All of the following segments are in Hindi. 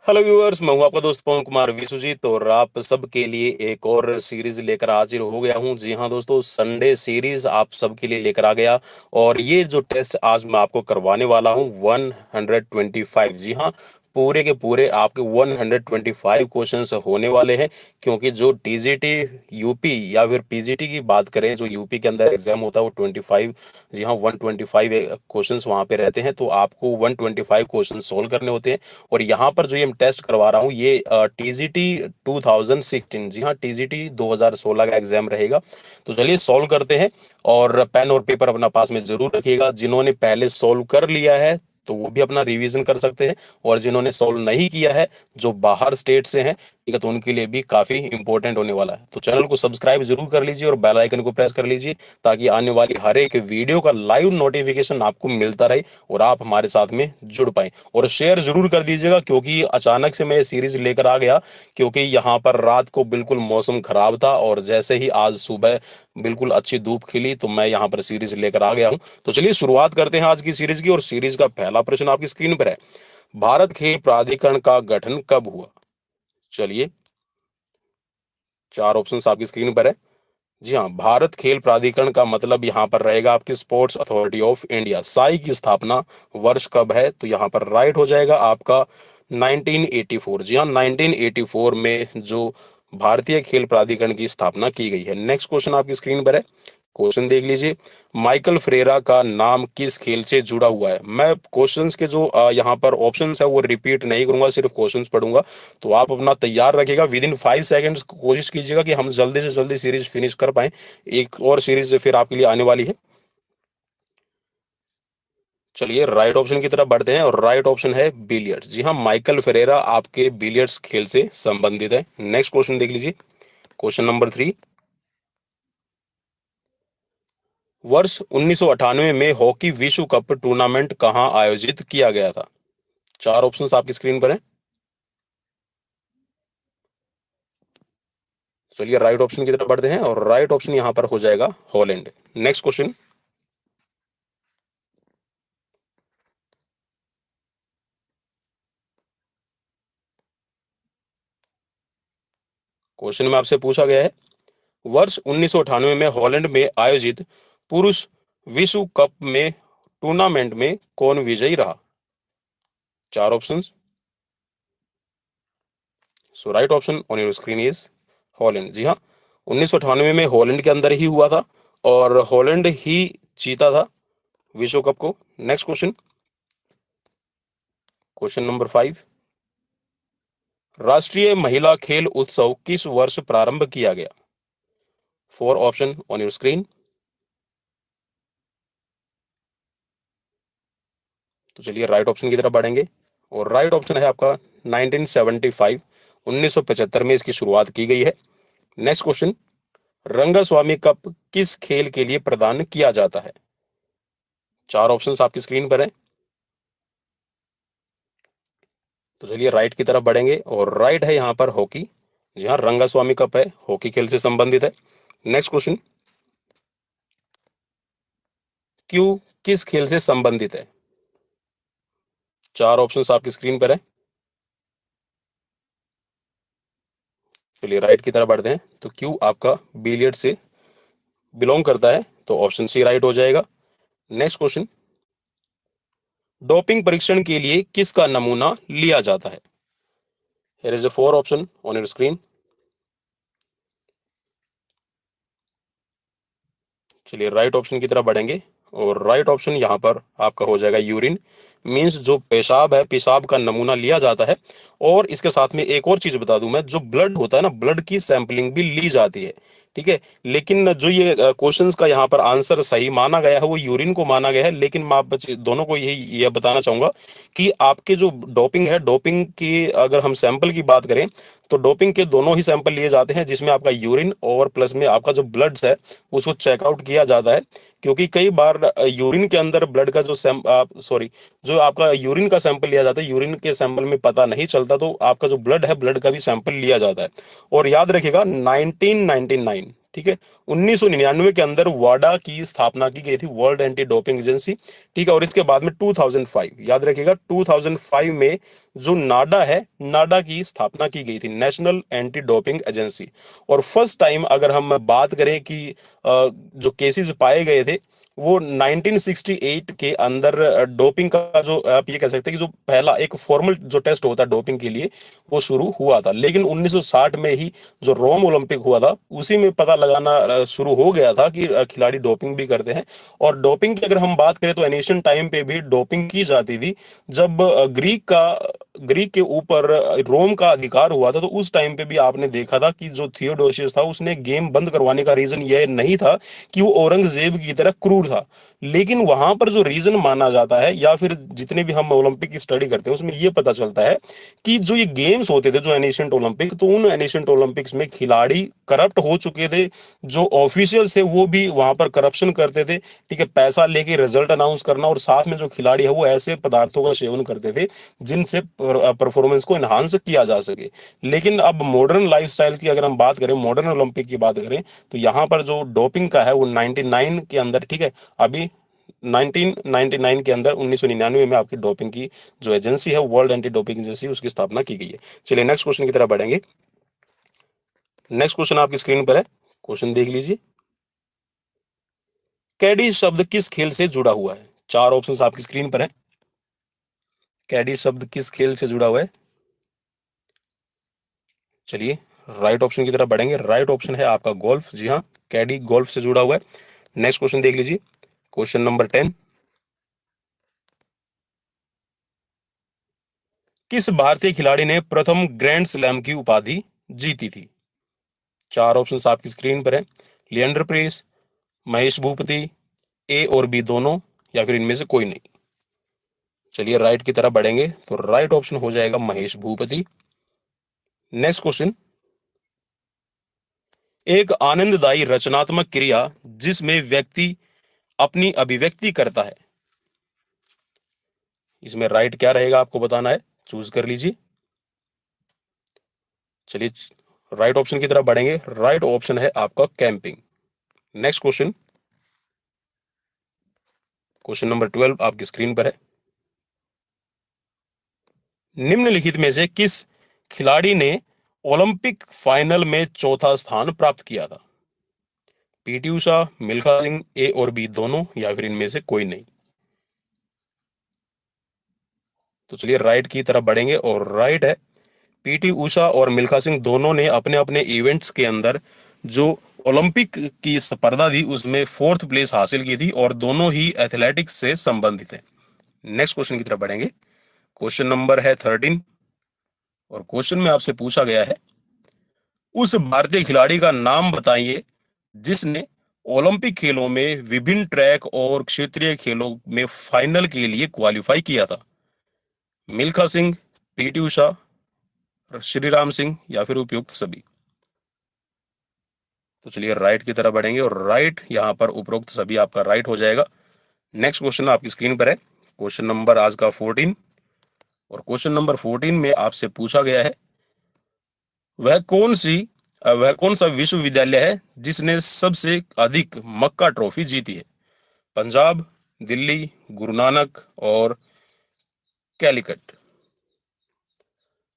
हेलो व्यूअर्स, मैं हूं आपका दोस्त पवन कुमार विश्वजीत और आप सबके लिए एक और सीरीज लेकर हाजिर हो गया हूं। जी हां दोस्तों, संडे सीरीज आप सबके लिए लेकर आ गया। और ये जो टेस्ट आज मैं आपको करवाने वाला हूं 125, जी हां, पूरे के पूरे आपके 125 क्वेश्चंस होने वाले हैं। क्योंकि जो टीजीटी यूपी या फिर पीजीटी की बात करें, जो यूपी के अंदर एग्जाम होता है वो 25, जी हाँ 125 क्वेश्चंस वहां पे रहते हैं। तो आपको 125 क्वेश्चन सोल्व करने होते हैं। और यहाँ पर जो ये मैं टेस्ट करवा रहा हूँ ये टीजीटी 2016, जी हाँ टीजीटी 2016 का एग्जाम रहेगा। तो चलिए सॉल्व करते हैं। और पेन और पेपर अपना पास में जरूर रखिएगा। जिन्होंने पहले सॉल्व कर लिया है तो वो भी अपना रिवीजन कर सकते हैं, और जिन्होंने सॉल्व नहीं किया है, जो बाहर स्टेट से हैं, ठीक है, तो उनके लिए भी काफी इंपॉर्टेंट होने वाला है। तो चैनल को सब्सक्राइब जरूर कर लीजिए और बेल आइकन को प्रेस कर लीजिए, ताकि आने वाली हर एक वीडियो का लाइव नोटिफिकेशन आपको मिलता रहे और आप हमारे साथ में जुड़ पाए। और शेयर जरूर कर दीजिएगा, क्योंकि अचानक से मैं ये सीरीज लेकर आ गया, क्योंकि यहाँ पर रात को बिल्कुल मौसम खराब था और जैसे ही आज सुबह बिल्कुल अच्छी धूप खिली तो मैं यहाँ पर सीरीज लेकर आ गया हूँ। तो चलिए शुरुआत करते हैं आज की सीरीज की। और सीरीज का पहला प्रश्न आपकी स्क्रीन पर है। भारत खेल प्राधिकरण का गठन कब हुआ? चलिए, चार ऑप्शंस आपकी स्क्रीन पर है। जी हाँ, भारत खेल प्राधिकरण का मतलब यहाँ पर रहेगा आपकी sports authority of India, Sai की स्थापना वर्ष कब है? तो यहाँ पर राइट हो जाएगा आपका 1984। जी हाँ, 1984 में जो भारतीय खेल प्राधिकरण की स्थापना की गई है। नेक्स्ट क्वेश्चन आपकी स्क्रीन पर है, क्वेश्चन देख लीजिए। माइकल फ्रेरा का नाम किस खेल से जुड़ा हुआ है? मैं क्वेश्चंस के जो यहाँ पर ऑप्शंस है वो रिपीट नहीं करूंगा, सिर्फ क्वेश्चंस पढ़ूंगा। तो आप अपना तैयार रखिएगा, विद इन 5 सेकेंड्स कोशिश कीजिएगा कि हम जल्दी से जल्दी सीरीज फिनिश कर पाए। एक और सीरीज फिर आपके लिए आने वाली है। चलिए राइट ऑप्शन की तरफ बढ़ते हैं, और राइट ऑप्शन है बिलियर्ड्स। जी हाँ, माइकल फेरेरा आपके बिलियर्ड्स खेल से संबंधित है। नेक्स्ट क्वेश्चन देख लीजिए, क्वेश्चन नंबर 3। वर्ष 1998 में हॉकी विश्व कप टूर्नामेंट कहां आयोजित किया गया था? चार ऑप्शंस आपकी स्क्रीन पर हैं। चलिए राइट ऑप्शन की तरफ बढ़ते हैं, और राइट ऑप्शन यहां पर हो जाएगा हॉलैंड। नेक्स्ट क्वेश्चन, क्वेश्चन में आपसे पूछा गया है, वर्ष 1998 में हॉलैंड में आयोजित पुरुष विश्व कप में टूर्नामेंट में कौन विजयी रहा? चार options. So right option on your screen is Holland. जी हाँ, 1998 में हॉलैंड के अंदर ही हुआ था, और हॉलैंड ही जीता था विश्व कप को। Next question, question number 5। राष्ट्रीय महिला खेल उत्सव किस वर्ष प्रारंभ किया गया? Four option on your screen. तो चलिए राइट ऑप्शन की तरफ बढ़ेंगे, और राइट ऑप्शन है आपका 1975, 1975 में इसकी शुरुआत की गई है। नेक्स्ट क्वेश्चन, रंगास्वामी कप किस खेल के लिए प्रदान किया जाता है? चार ऑप्शंस आपकी स्क्रीन पर हैं। तो चलिए राइट की तरफ बढ़ेंगे, और राइट है यहाँ पर हॉकी। यहाँ रंगास्वामी कप है, हॉकी खेल से संबंधित है। नेक्स्ट क्वेश्चन, क्यू किस खेल से संबंधित है? चार ऑप्शंस आपकी स्क्रीन पर है। चलिए राइट की तरफ बढ़ते हैं, तो क्यू आपका बिलियर्ड से बिलोंग करता है, तो ऑप्शन सी राइट हो जाएगा। नेक्स्ट क्वेश्चन, डोपिंग परीक्षण के लिए किसका नमूना लिया जाता है? Here is a four option on your screen. चलिए राइट ऑप्शन की तरफ बढ़ेंगे, और राइट ऑप्शन यहाँ पर आपका हो जाएगा यूरिन। मींस जो पेशाब है, पेशाब का नमूना लिया जाता है। और इसके साथ में एक और चीज बता दूं मैं, जो ब्लड होता है ना, ब्लड की सैंपलिंग भी ली जाती है, ठीक है। लेकिन जो ये क्वेश्चंस का यहाँ पर आंसर सही माना गया है वो यूरिन को माना गया है। लेकिन मैं आप दोनों को यही ये बताना चाहूंगा कि आपके जो डोपिंग है, डोपिंग की अगर हम सैंपल की बात करें, तो डोपिंग के दोनों ही सैंपल लिए जाते हैं, जिसमें आपका यूरिन और प्लस में आपका जो ब्लड है उसको चेकआउट किया जाता है। क्योंकि कई बार यूरिन के अंदर ब्लड का जो सॉरी, जो आपका यूरिन का सैंपल लिया जाता है, यूरिन के सैंपल में पता नहीं चलता, तो आपका जो ब्लड है, ब्लड का भी सैंपल लिया जाता है। और याद रखिएगा 1999, ठीक है। 1999 के अंदर वाडा की स्थापना की गई थी, वर्ल्ड एंटी डोपिंग एजेंसी, ठीक है। और इसके बाद में 2005, याद रखिएगा 2005 में जो नाडा है, नाडा की स्थापना की गई थी, नेशनल एंटी डोपिंग एजेंसी। और फर्स्ट टाइम अगर हम बात करें कि जो केसेस पाए गए थे वो 1968 के अंदर डोपिंग का जो आप ये कह सकते हैं कि जो पहला एक फॉर्मल जो टेस्ट होता है डोपिंग के लिए वो शुरू हुआ था। लेकिन 1960 में ही जो रोम ओलंपिक हुआ था उसी में पता लगाना शुरू हो गया था कि खिलाड़ी डोपिंग भी करते हैं। और डोपिंग की अगर हम बात करें तो एनिशियन टाइम पे भी डोपिंग की जाती थी। जब ग्रीक के ऊपर रोम का अधिकार हुआ था तो उस टाइम पे भी आपने देखा था कि जो थियोडोसियस था उसने गेम बंद करवाने का रीजन यह नहीं था कि वो औरंगजेब की तरह क्रूर था। लेकिन वहां पर जो रीजन माना जाता है या फिर जितने भी हम ओलंपिक की स्टडी करते हैं उसमें यह पता चलता है कि जो ये गेम्स होते थे जो एनिशियंट ओलंपिक, तो उन एनिशियंट ओलंपिक्स में खिलाड़ी करप्ट हो चुके थे। जो ऑफिशियल्स थे वो भी वहां पर करप्शन करते थे, ठीक है, पैसा लेके रिजल्ट अनाउंस करना, और साथ में जो खिलाड़ी है वो ऐसे पदार्थों का सेवन करते थे जिनसे परफॉर्मेंस को एनहांस किया जा सके। लेकिन अब मॉडर्न लाइफस्टाइल की अगर हम बात करें, मॉडर्न ओलंपिक की बात करें, तो यहाँ पर जो डोपिंग का है वो 99 के अंदर, ठीक है, अभी 1999 के अंदर 1999 में आपकी डोपिंग की जो एजेंसी है वर्ल्ड एंटी डोपिंग एजेंसी उसकी स्थापना की गई है। चलिए नेक्स्ट क्वेश्चन की तरफ बढ़ेंगे। नेक्स्ट क्वेश्चन आपकी स्क्रीन पर है, क्वेश्चन देख लीजिए। कैडी शब्द किस खेल से जुड़ा हुआ है? चार ऑप्शंस आपकी स्क्रीन पर है। कैडी शब्द किस खेल से जुड़ा हुआ है? चलिए राइट ऑप्शन की तरफ बढ़ेंगे। राइट ऑप्शन है आपका गोल्फ। जी हाँ, कैडी गोल्फ से जुड़ा हुआ है। नेक्स्ट क्वेश्चन देख लीजिए, क्वेश्चन नंबर 10। किस भारतीय खिलाड़ी ने प्रथम ग्रैंड स्लैम की उपाधि जीती थी? चार ऑप्शंस आपकी स्क्रीन पर है। लिएंडर पेस, महेश भूपति, ए और बी दोनों, या फिर इनमें से कोई नहीं। चलिए राइट की तरफ बढ़ेंगे, तो राइट ऑप्शन हो जाएगा महेश भूपति। Next question. एक आनंददायी रचनात्मक क्रिया जिसमें व्यक्ति अपनी अभिव्यक्ति करता है, इसमें राइट क्या रहेगा आपको बताना है, चूज कर लीजिए। चलिए राइट ऑप्शन की तरफ बढ़ेंगे। राइट ऑप्शन है आपका camping. Next question, question number 12 आपकी स्क्रीन पर है। निम्नलिखित में से किस खिलाड़ी ने ओलंपिक फाइनल में चौथा स्थान प्राप्त किया था? पीटी उषा, मिल्खा सिंह, ए और बी दोनों, या फिर इनमें से कोई नहीं। तो चलिए राइट की तरफ बढ़ेंगे, और राइट है पीटी उषा और मिल्खा सिंह दोनों ने अपने अपने इवेंट्स के अंदर जो ओलंपिक की स्पर्धा थी उसमें फोर्थ प्लेस हासिल की थी, और दोनों ही एथलेटिक्स से संबंधित है। नेक्स्ट क्वेश्चन की तरफ बढ़ेंगे, क्वेश्चन नंबर है 13। और क्वेश्चन में आपसे पूछा गया है, उस भारतीय खिलाड़ी का नाम बताइए जिसने ओलंपिक खेलों में विभिन्न ट्रैक और क्षेत्रीय खेलों में फाइनल के लिए क्वालिफाई किया था। मिल्खा सिंह, पीटी उषा, श्रीराम सिंह, या फिर उपयुक्त सभी। तो चलिए राइट की तरफ बढ़ेंगे, और राइट यहां पर उपरोक्त सभी आपका राइट हो जाएगा। नेक्स्ट क्वेश्चन आपकी स्क्रीन पर है, क्वेश्चन नंबर आज का 14। और क्वेश्चन नंबर 14 में आपसे पूछा गया है, वह कौन सी वह कौन सा विश्वविद्यालय है जिसने सबसे अधिक मक्का ट्रॉफी जीती है? पंजाब, दिल्ली, गुरु नानक और कैलिकट।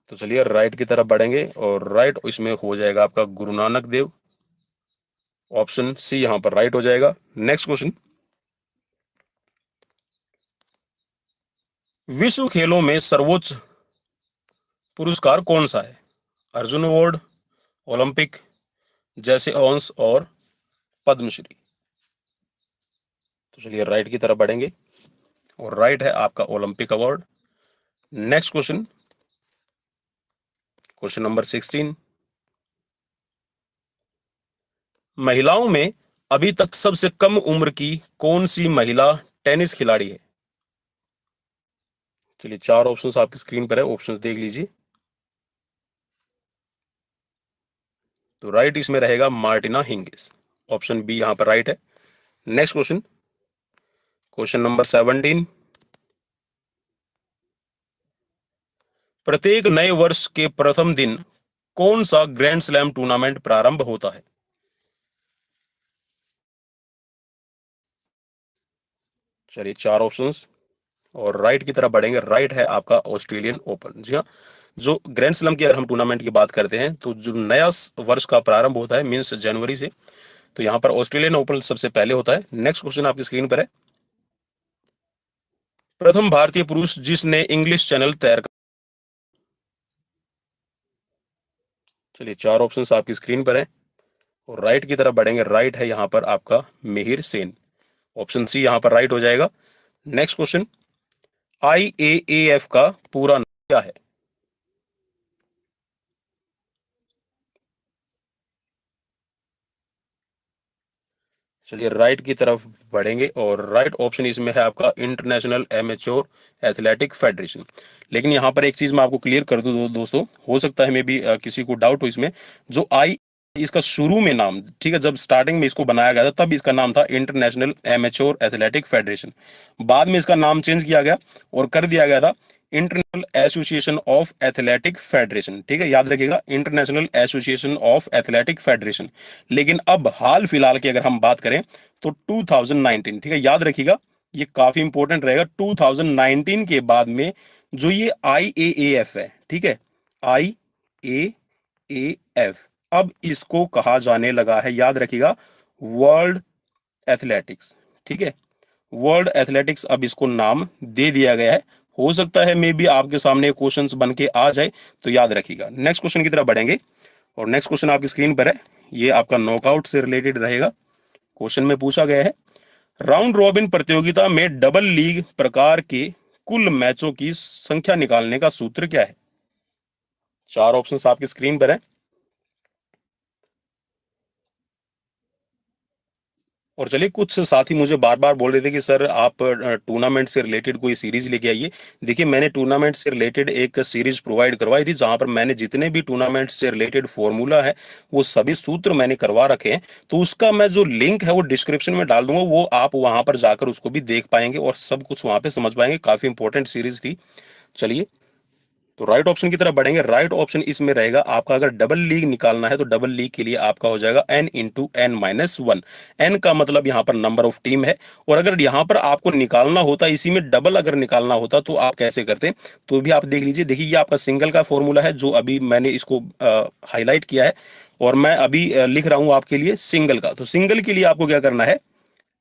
तो चलिए राइट की तरफ बढ़ेंगे, और राइट इसमें हो जाएगा आपका गुरु नानक देव। ऑप्शन सी यहां पर राइट हो जाएगा। नेक्स्ट क्वेश्चन, विश्व खेलों में सर्वोच्च पुरस्कार कौन सा है? अर्जुन अवार्ड, ओलंपिक, जैसे ओंस और पद्मश्री। तो चलिए राइट की तरफ बढ़ेंगे, और राइट है आपका Olympic award. Next question, question number 16। महिलाओं में अभी तक सबसे कम उम्र की कौन सी महिला टेनिस खिलाड़ी है? चलिए चार ऑप्शंस आपकी स्क्रीन पर है, ऑप्शंस देख लीजिए। तो राइट इसमें रहेगा मार्टिना हिंगिस। ऑप्शन बी यहां पर राइट है। Next question, question number 17। प्रत्येक नए वर्ष के प्रथम दिन कौन सा ग्रैंड स्लैम टूर्नामेंट प्रारंभ होता है? चलिए 4 ऑप्शंस और राइट की तरफ बढ़ेंगे। राइट है आपका ऑस्ट्रेलियन ओपन। जी हाँ, जो ग्रैंड स्लैम की अगर हम टूर्नामेंट की बात करते हैं तो जो नया वर्ष का प्रारंभ होता है मीन्स जनवरी से, तो यहाँ पर ऑस्ट्रेलियन ओपन सबसे पहले होता है। नेक्स्ट क्वेश्चन आपकी स्क्रीन पर है। प्रथम भारतीय पुरुष जिसने इंग्लिश चैनल तैर कर। चलिए 4 ऑप्शंस आपकी स्क्रीन पर है और राइट की तरफ बढ़ेंगे। राइट है यहाँ पर आपका मिहिर सेन। ऑप्शन सी यहाँ पर राइट हो जाएगा। नेक्स्ट क्वेश्चन, IAAF का पूरा नाम क्या है? चलिए राइट की तरफ बढ़ेंगे और राइट ऑप्शन इसमें है आपका इंटरनेशनल एमेच्योर एथलेटिक फेडरेशन। लेकिन यहाँ पर एक चीज मैं आपको क्लियर कर दूं दोस्तों, हो सकता है मे भी किसी को डाउट हो इसमें। जो आई इसका शुरू में नाम, ठीक है, जब स्टार्टिंग में इसको बनाया गया था तब इसका नाम था इंटरनेशनल एमेच्योर एथलेटिक फेडरेशन। बाद में इसका नाम चेंज किया गया और कर दिया गया था international association of athletic federation. ठीक है, याद रखिएगा, international association of athletic federation. लेकिन अब हाल फिलहाल की अगर हम बात करें तो 2019, ठीक है, याद रखिएगा, ये काफी इंपॉर्टेंट रहेगा। 2019 के बाद में जो ये IAAF है, ठीक है, IAAF, अब इसको कहा जाने लगा है, याद रखिएगा, वर्ल्ड एथलेटिक्स। ठीक है, वर्ल्ड एथलेटिक्स अब इसको नाम दे दिया गया है। हो सकता है मे बी आपके सामने क्वेश्चंस बन के आ जाए, तो याद रखिएगा। नेक्स्ट क्वेश्चन की तरफ बढ़ेंगे और नेक्स्ट क्वेश्चन आपकी स्क्रीन पर है। ये आपका नॉकआउट से रिलेटेड रहेगा। क्वेश्चन में पूछा गया है, राउंड रॉबिन प्रतियोगिता में डबल लीग प्रकार के कुल मैचों की संख्या निकालने का सूत्र क्या है? 4 ऑप्शंस आपकी स्क्रीन पर है और चलिए, कुछ साथी मुझे बार बार बोल रहे थे कि सर आप टूर्नामेंट से रिलेटेड कोई सीरीज लेके आइए। देखिए, मैंने टूर्नामेंट से रिलेटेड एक सीरीज प्रोवाइड करवाई थी जहां पर मैंने जितने भी टूर्नामेंट से रिलेटेड फॉर्मूला है वो सभी सूत्र मैंने करवा रखे हैं। तो उसका मैं जो लिंक है वो डिस्क्रिप्शन में डाल दूंगा, वो आप वहां पर जाकर उसको भी देख पाएंगे और सब कुछ वहां पे समझ पाएंगे। काफी इंपॉर्टेंट सीरीज थी। चलिए, तो राइट ऑप्शन की तरफ बढ़ेंगे। राइट ऑप्शन इसमें रहेगा आपका, अगर डबल लीग निकालना है तो डबल लीग के लिए आपका हो जाएगा N×N-1। N का मतलब यहाँ पर नंबर ऑफ टीम है। और अगर यहाँ पर आपको निकालना होता, इसी में डबल अगर निकालना होता तो आप कैसे करते, तो भी आप देख लीजिए। देखिए, ये आपका सिंगल का फॉर्मूला है जो अभी मैंने इसको हाईलाइट किया है और मैं अभी लिख रहा हूं आपके लिए सिंगल का। तो सिंगल के लिए आपको क्या करना है,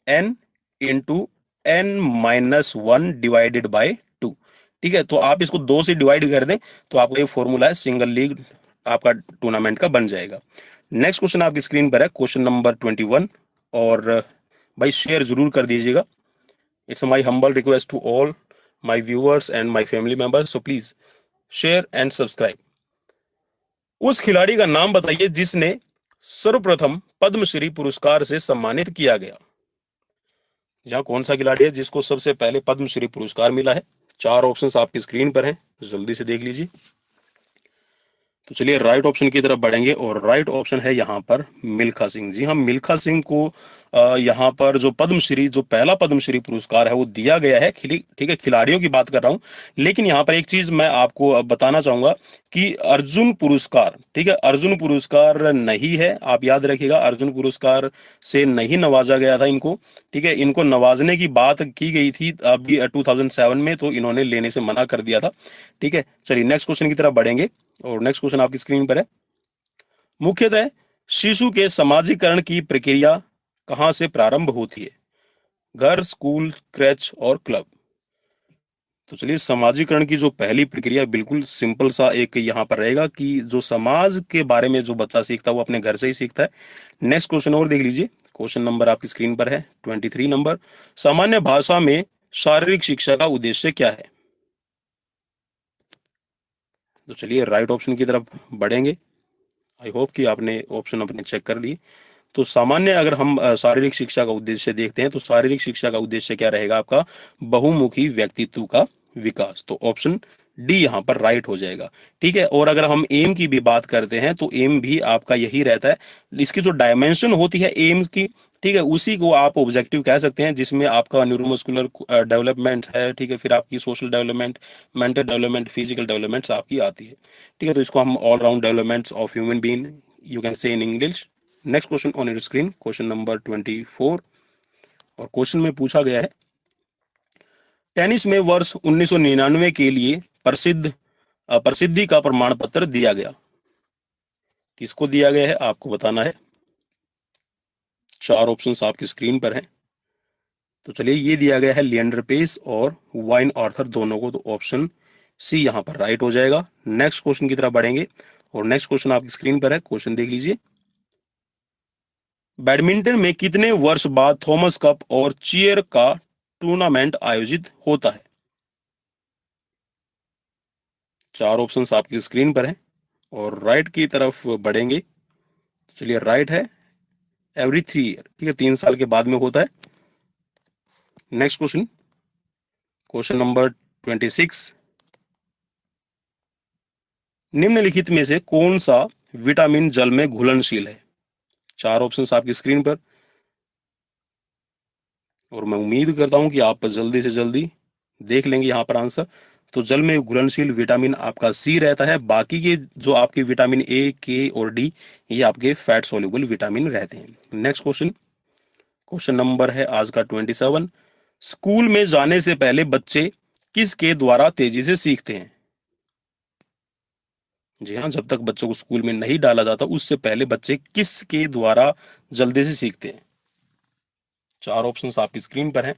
N×N-1 डिवाइडेड बाय 2। ठीक है, तो आप इसको 2 से डिवाइड कर दें तो आपको ये फॉर्मूला है सिंगल लीग आपका टूर्नामेंट का बन जाएगा। नेक्स्ट क्वेश्चन आपकी स्क्रीन पर है, क्वेश्चन नंबर 21। और भाई शेयर जरूर कर दीजिएगा। It's my humble request to all my viewers and my family members, so please share and subscribe. उस खिलाड़ी का नाम बताइए जिसने सर्वप्रथम पद्मश्री पुरस्कार से सम्मानित किया गया। यहाँ कौन सा खिलाड़ी है जिसको सबसे पहले पद्मश्री पुरस्कार मिला है? 4 ऑप्शंस आपकी स्क्रीन पर हैं, जल्दी से देख लीजिए। तो चलिए राइट ऑप्शन की तरफ बढ़ेंगे और राइट ऑप्शन है यहाँ पर मिल्खा सिंह। जी हाँ, मिल्खा सिंह को यहाँ पर जो पद्मश्री, जो पहला पद्मश्री पुरस्कार है वो दिया गया है। ठीक है, खिलाड़ियों की बात कर रहा हूँ। लेकिन यहाँ पर एक चीज मैं आपको बताना चाहूंगा कि अर्जुन पुरस्कार, ठीक है, अर्जुन पुरस्कार नहीं है। आप याद रखिएगा, अर्जुन पुरस्कार से नहीं नवाजा गया था इनको। ठीक है, इनको नवाजने की बात की गई थी अभी 2007 में, तो इन्होंने लेने से मना कर दिया था। ठीक है, चलिए नेक्स्ट क्वेश्चन की तरफ बढ़ेंगे और नेक्स्ट क्वेश्चन आपकी स्क्रीन पर है। मुख्यतः शिशु के समाजीकरण की प्रक्रिया कहां से प्रारंभ होती है? घर, स्कूल, क्रैच और क्लब। तो चलिए, समाजीकरण की जो पहली प्रक्रिया बिल्कुल सिंपल सा एक यहाँ पर रहेगा कि जो समाज के बारे में जो बच्चा सीखता है वो अपने घर से ही सीखता है। नेक्स्ट क्वेश्चन और देख लीजिए। क्वेश्चन नंबर आपकी स्क्रीन पर है 23 नंबर। सामान्य भाषा में शारीरिक शिक्षा का उद्देश्य क्या है? तो चलिए राइट ऑप्शन की तरफ बढ़ेंगे। आई होप कि आपने ऑप्शन अपने चेक कर लिए। तो सामान्य अगर हम शारीरिक शिक्षा का उद्देश्य देखते हैं तो शारीरिक शिक्षा का उद्देश्य क्या रहेगा आपका? बहुमुखी व्यक्तित्व का विकास। तो ऑप्शन डी यहाँ पर राइट हो जाएगा। ठीक है, और अगर हम एम की भी बात करते हैं तो एम भी आपका यही रहता है। इसकी जो डायमेंशन होती है एम्स की, ठीक है, उसी को आप ऑब्जेक्टिव कह सकते हैं, जिसमें आपका न्यूरोमस्कुलर डेवलपमेंट है। ठीक है, फिर आपकी social development, mental development, physical developments आपकी आती है। ठीक है, तो इसको हम all round developments of human being you can say in English. Next question on your screen, question number 24। और क्वेश्चन में पूछा गया है, टेनिस में वर्ष 1999 के लिए प्रसिद्धि का प्रमाण पत्र दिया गया, किसको दिया गया है आपको बताना है। चार ऑप्शंस आपकी स्क्रीन पर हैं। तो चलिए, ये दिया गया है लिएंडर पेस और वाइन आर्थर दोनों को, तो ऑप्शन सी यहां पर राइट हो जाएगा। नेक्स्ट क्वेश्चन की तरफ बढ़ेंगे और नेक्स्ट क्वेश्चन आपकी स्क्रीन पर है, क्वेश्चन देख लीजिए। बैडमिंटन में कितने वर्ष बाद थॉमस कप और चेयर का टूर्नामेंट आयोजित होता है? चार ऑप्शंस आपकी स्क्रीन पर हैं और राइट की तरफ बढ़ेंगे। चलिए, राइट है एवरी 3 ईयर, ठीक है, 3 साल के बाद में होता है। Next question, question number 26। निम्नलिखित में से कौन सा विटामिन जल में घुलनशील है? चार ऑप्शंस आपकी स्क्रीन पर और मैं उम्मीद करता हूं कि आप जल्दी से जल्दी देख लेंगे यहां पर आंसर। तो जल में घुलनशील विटामिन आपका सी रहता है, बाकी के जो आपके विटामिन ए, के और डी ये आपके फैट सोल्यूबल विटामिन रहते हैं। नेक्स्ट क्वेश्चन, क्वेश्चन नंबर है आज का 27। स्कूल में जाने से पहले बच्चे किसके द्वारा तेजी से सीखते हैं? जी हाँ, जब तक बच्चों को स्कूल में नहीं डाला जाता उससे पहले बच्चे किसके द्वारा जल्दी से सीखते हैं? चार ऑप्शंस आपकी स्क्रीन पर हैं।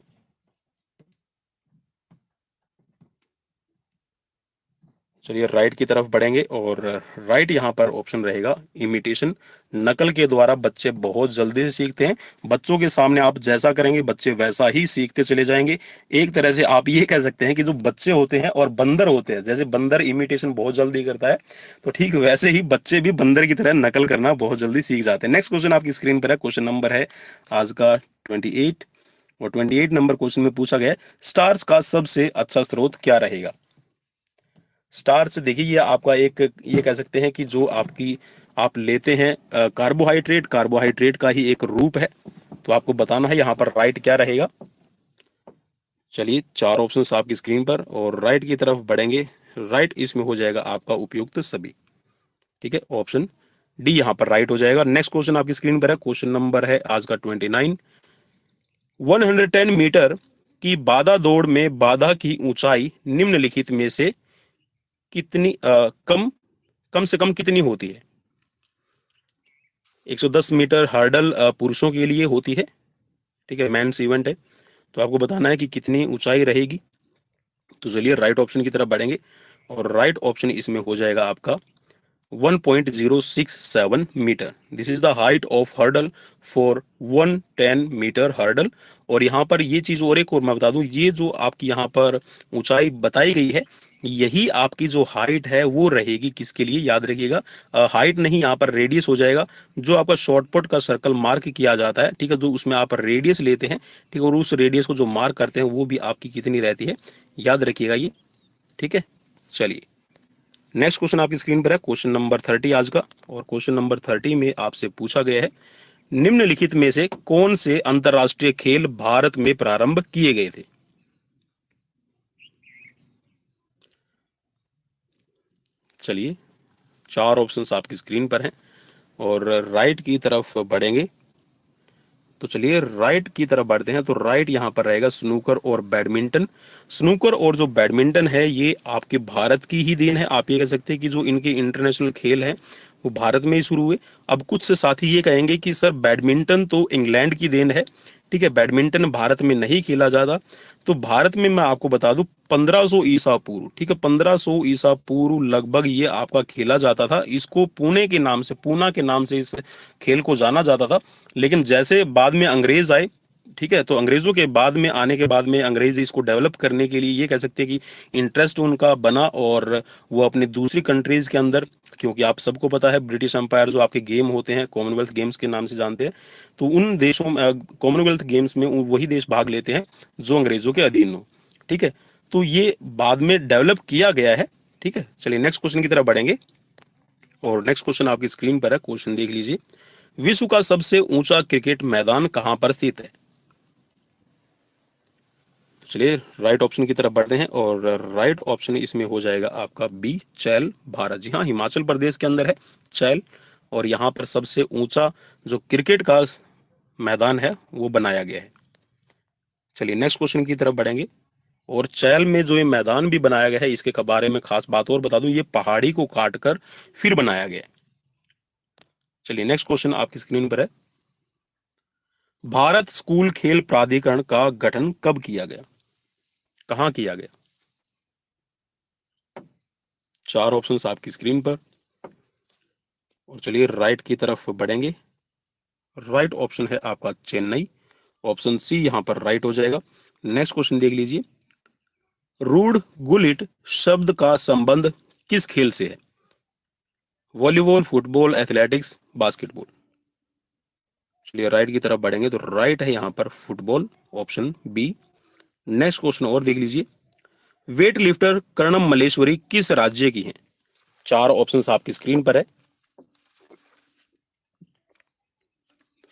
चलिए, राइट की तरफ बढ़ेंगे और राइट यहाँ पर ऑप्शन रहेगा इमिटेशन। नकल के द्वारा बच्चे बहुत जल्दी से सीखते हैं। बच्चों के सामने आप जैसा करेंगे बच्चे वैसा ही सीखते चले जाएंगे। एक तरह से आप ये कह सकते हैं कि जो बच्चे होते हैं और बंदर होते हैं, जैसे बंदर इमिटेशन बहुत जल्दी करता है, तो ठीक वैसे ही बच्चे भी बंदर की तरह नकल करना बहुत जल्दी सीख जाते हैं। नेक्स्ट क्वेश्चन आपकी स्क्रीन पर है, क्वेश्चन नंबर है आज का 28 और 28 नंबर क्वेश्चन में पूछा गया है, स्टार्च का सबसे अच्छा स्रोत क्या रहेगा? स्टार्च देखिए, ये आपका एक ये कह सकते हैं कि जो आपकी आप लेते हैं कार्बोहाइड्रेट, कार्बोहाइड्रेट का ही एक रूप है। तो आपको बताना है यहाँ पर राइट क्या रहेगा। चलिए, चार ऑप्शंस आपकी स्क्रीन पर और राइट की तरफ बढ़ेंगे। राइट इसमें हो जाएगा आपका उपयुक्त सभी, ठीक है, ऑप्शन डी यहाँ पर राइट हो जाएगा। नेक्स्ट क्वेश्चन आपकी स्क्रीन पर है, क्वेश्चन नंबर है आज का 29। 110 मीटर की बाधा दौड़ में बाधा की ऊंचाई निम्नलिखित में से कितनी कम कम से कम कितनी होती है? 110 मीटर हर्डल पुरुषों के लिए होती है, ठीक है, मेंस इवेंट है। तो आपको बताना है कि कितनी ऊंचाई रहेगी। तो चलिए, राइट ऑप्शन की तरफ बढ़ेंगे और राइट ऑप्शन इसमें हो जाएगा आपका 1.067 metre. This is the height of hurdle for 110 metre hurdle. और यहाँ पर ये चीज और एक और मैं बता दूं, ये जो आपकी यहाँ पर ऊंचाई बताई गई है, यही आपकी जो हाइट है वो रहेगी किसके लिए, याद रखिएगा। हाइट नहीं, यहाँ पर रेडियस हो जाएगा। जो आपका शॉर्टपुट का सर्कल मार्क किया जाता है, ठीक है, तो उसमें आप रेडियस लेते हैं, ठीक है, और उस रेडियस को जो मार्क करते हैं वो भी आपकी कितनी रहती है, याद रखिएगा ये, ठीक है। चलिए, नेक्स्ट क्वेश्चन आपकी स्क्रीन पर है, क्वेश्चन नंबर 30 आज का। और क्वेश्चन नंबर 30 में आपसे पूछा गया है, निम्नलिखित में से कौन से अंतरराष्ट्रीय खेल भारत में प्रारंभ किए गए थे? चलिए, चार ऑप्शंस आपकी स्क्रीन पर हैं और राइट की तरफ बढ़ेंगे। तो चलिए, राइट की तरफ बढ़ते हैं। तो राइट यहाँ पर रहेगा स्नूकर और बैडमिंटन। स्नूकर और जो बैडमिंटन है ये आपके भारत की ही देन है। आप ये कह सकते हैं कि जो इनके इंटरनेशनल खेल है वो भारत में ही शुरू हुए। अब कुछ से साथी ये कहेंगे कि सर बैडमिंटन तो इंग्लैंड की देन है, ठीक है, बैडमिंटन भारत में नहीं खेला जाता। तो भारत में मैं आपको बता दूं 1500 ईसा पूर्व, ठीक है, 1500 ईसा पूर्व लगभग ये आपका खेला जाता था। इसको पुणे के नाम से, पूना के नाम से इस खेल को जाना जाता था। लेकिन जैसे बाद में अंग्रेज आए, ठीक है, तो अंग्रेजों के बाद में आने के बाद में अंग्रेज इसको डेवलप करने के लिए ये कह सकते हैं कि इंटरेस्ट उनका बना और वो अपने दूसरी कंट्रीज के अंदर, क्योंकि आप सबको पता है ब्रिटिश एम्पायर जो आपके गेम होते हैं कॉमनवेल्थ गेम्स के नाम से जानते हैं, तो उन देशों में कॉमनवेल्थ गेम्स में वही देश भाग लेते हैं जो अंग्रेजों के अधीन हो, ठीक है। तो ये बाद में डेवलप किया गया है, ठीक है। चलिए, नेक्स्ट क्वेश्चन की तरफ बढ़ेंगे और नेक्स्ट क्वेश्चन आपकी स्क्रीन पर है, क्वेश्चन देख लीजिए। विश्व का सबसे ऊंचा क्रिकेट मैदान कहां पर स्थित है? चलिए, राइट ऑप्शन की तरफ बढ़ते हैं और राइट ऑप्शन इसमें हो जाएगा आपका बी, चैल, भारत। जी हाँ, हिमाचल प्रदेश के अंदर है चैल और यहाँ पर सबसे ऊंचा जो क्रिकेट का मैदान है वो बनाया गया है। चलिए, नेक्स्ट क्वेश्चन की तरफ बढ़ेंगे और चैल में जो ये मैदान भी बनाया गया है, इसके बारे में खास बात और बता दूं, ये पहाड़ी को काटकर फिर बनाया गया है। चलिए नेक्स्ट क्वेश्चन आपकी स्क्रीन पर है। भारत स्कूल खेल प्राधिकरण का गठन कब किया गया, कहाँ किया गया? चार ऑप्शंस आपकी स्क्रीन पर, और चलिए राइट की तरफ बढ़ेंगे। राइट ऑप्शन है आपका चेन्नई, ऑप्शन सी यहां पर राइट हो जाएगा। नेक्स्ट क्वेश्चन देख लीजिए। रूड गुलिट शब्द का संबंध किस खेल से है? Volleyball, football, athletics, basketball. चलिए राइट की तरफ बढ़ेंगे, तो राइट है यहां पर football, option B. Next question और देख लीजिए। वेट लिफ्टर कर्णम मल्लेश्वरी किस राज्य की हैं? चार ऑप्शंस आपकी स्क्रीन पर है।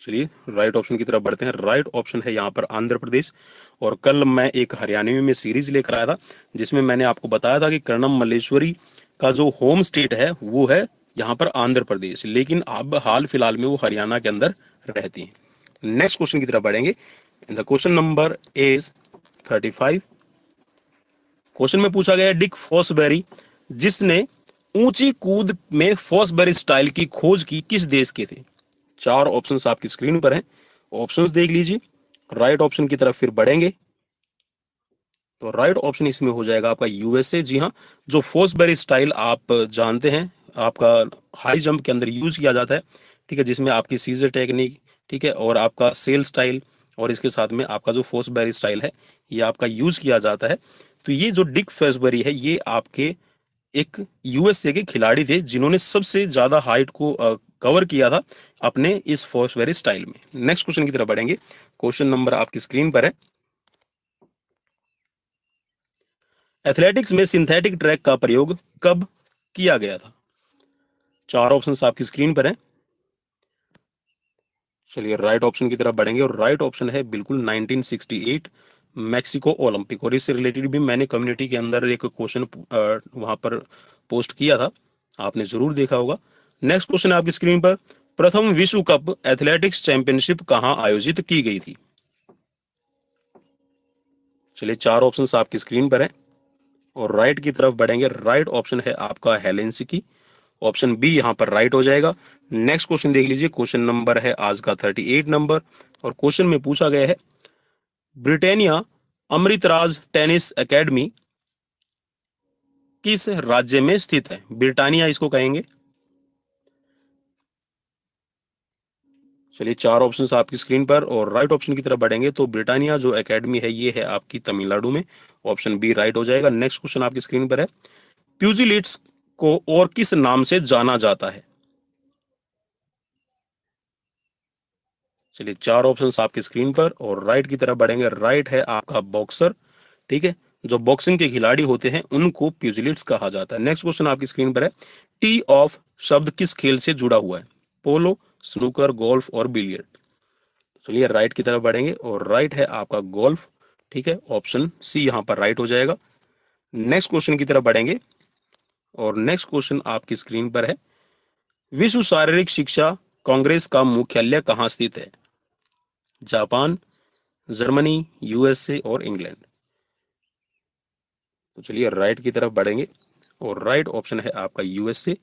चलिए राइट ऑप्शन की तरफ बढ़ते हैं। राइट ऑप्शन है यहाँ पर आंध्र प्रदेश। और कल मैं एक हरियाणवी में सीरीज लेकर आया था, जिसमें मैंने आपको बताया था कि कर्णम मल्लेश्वरी का जो होम स्टेट है वो है यहाँ पर आंध्र प्रदेश, लेकिन अब हाल फिलहाल में वो हरियाणा के अंदर रहती हैं। नेक्स्ट क्वेश्चन की तरफ बढ़ेंगे। The question number is 35। Question में पूछा गया डिक फॉसबेरी, जिसने ऊंची कूद में फॉसबेरी स्टाइल की खोज की, किस देश के थे? चार ऑप्शंस आपकी स्क्रीन पर हैं, ऑप्शंस देख लीजिए। राइट ऑप्शन की तरफ फिर बढ़ेंगे, तो राइट ऑप्शन इसमें हो जाएगा आपका यूएसए। जी हाँ, जो फोर्सबेरी स्टाइल आप जानते हैं, आपका हाई जंप के अंदर यूज किया जाता है, ठीक है, जिसमें आपकी सीजर टेक्निक, ठीक है, और आपका सेल स्टाइल, और इसके साथ में आपका जो फोर्सबेरी स्टाइल है ये आपका यूज किया जाता है। तो ये जो डिक फोर्सबेरी है ये आपके एक यूएसए के खिलाड़ी थे, जिन्होंने सबसे ज्यादा हाइट को कवर किया था अपने इस फोर्सबेरी स्टाइल में। नेक्स्ट क्वेश्चन की तरफ बढ़ेंगे। क्वेश्चन नंबर आपकी स्क्रीन पर है। एथलेटिक्स में सिंथेटिक ट्रैक का प्रयोग कब किया गया था? चार ऑप्शंस आपकी स्क्रीन पर हैं। चलिए राइट ऑप्शन की तरफ बढ़ेंगे, और राइट ऑप्शन है बिल्कुल 1968 मैक्सिको ओलंपिक। और इससे रिलेटेड भी मैंने कम्युनिटी के अंदर एक क्वेश्चन वहां पर पोस्ट किया था, आपने जरूर देखा होगा। नेक्स्ट क्वेश्चन है आपकी स्क्रीन पर। प्रथम विश्व कप एथलेटिक्स चैंपियनशिप कहां आयोजित की गई थी? चलिए चार ऑप्शंस आपकी स्क्रीन पर हैं, और राइट की तरफ बढ़ेंगे। राइट ऑप्शन है आपका हेलेंसिकी, ऑप्शन बी यहां पर राइट हो जाएगा। नेक्स्ट क्वेश्चन देख लीजिए। क्वेश्चन नंबर है आज का 38 नंबर, और क्वेश्चन में पूछा गया है ब्रिटानिया अमृतराज टेनिस एकेडमी किस राज्य में स्थित है? ब्रिटानिया इसको कहेंगे। चलिए चार ऑप्शंस आपकी स्क्रीन पर, और राइट ऑप्शन की तरफ बढ़ेंगे, तो ब्रिटानिया जो एकेडमी है ये है आपकी तमिलनाडु में, ऑप्शन बी राइट हो जाएगा। नेक्स्ट क्वेश्चन आपकी स्क्रीन पर है। प्यूजिलिट्स को और किस नाम से जाना जाता है? चलिए चार ऑप्शंस आपकी स्क्रीन पर, और राइट की तरफ बढ़ेंगे। राइट है आपका बॉक्सर, ठीक है, जो बॉक्सिंग के खिलाड़ी होते हैं उनको प्यूजिलिट्स कहा जाता है। नेक्स्ट क्वेश्चन आपकी स्क्रीन पर है। टी ऑफ शब्द किस खेल से जुड़ा हुआ है? पोलो, स्नूकर, गोल्फ और बिलियर्ड। चलिए राइट की तरफ बढ़ेंगे, और राइट है आपका गोल्फ, ठीक है, ऑप्शन सी यहां पर राइट हो जाएगा। नेक्स्ट क्वेश्चन की तरफ बढ़ेंगे, और नेक्स्ट क्वेश्चन आपकी स्क्रीन पर है। विश्व शारीरिक शिक्षा कांग्रेस का मुख्यालय कहाँ स्थित है? जापान, जर्मनी, यूएसए और इंग्लैंड। तो चलिए राइट की तरफ बढ़ेंगे, और राइट ऑप्शन है आपका यूएसए,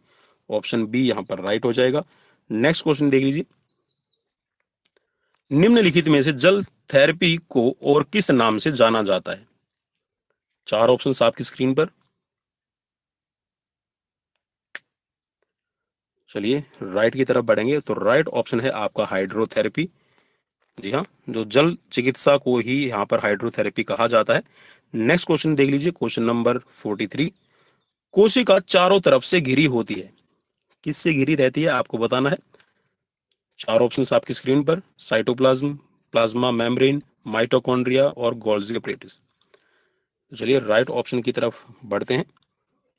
ऑप्शन बी यहां पर राइट हो जाएगा। नेक्स्ट क्वेश्चन देख लीजिए। निम्नलिखित में से जल थेरेपी को और किस नाम से जाना जाता है? चार ऑप्शंस आपकी स्क्रीन पर। चलिए राइट की तरफ बढ़ेंगे, तो राइट ऑप्शन है आपका हाइड्रोथेरेपी। जी हाँ, जो जल चिकित्सा को ही यहाँ पर हाइड्रोथेरेपी कहा जाता है। नेक्स्ट क्वेश्चन देख लीजिए। Question number 43। कोशिका चारों तरफ से घिरी होती है, किससे घिरी रहती है आपको बताना है। चार ऑप्शंस आपकी स्क्रीन पर। साइटोप्लाज्म, प्लाज्मा मेम्ब्रेन, माइटोकॉन्ड्रिया और गोल्जी एपरेटिस। तो चलिए राइट ऑप्शन की तरफ बढ़ते हैं,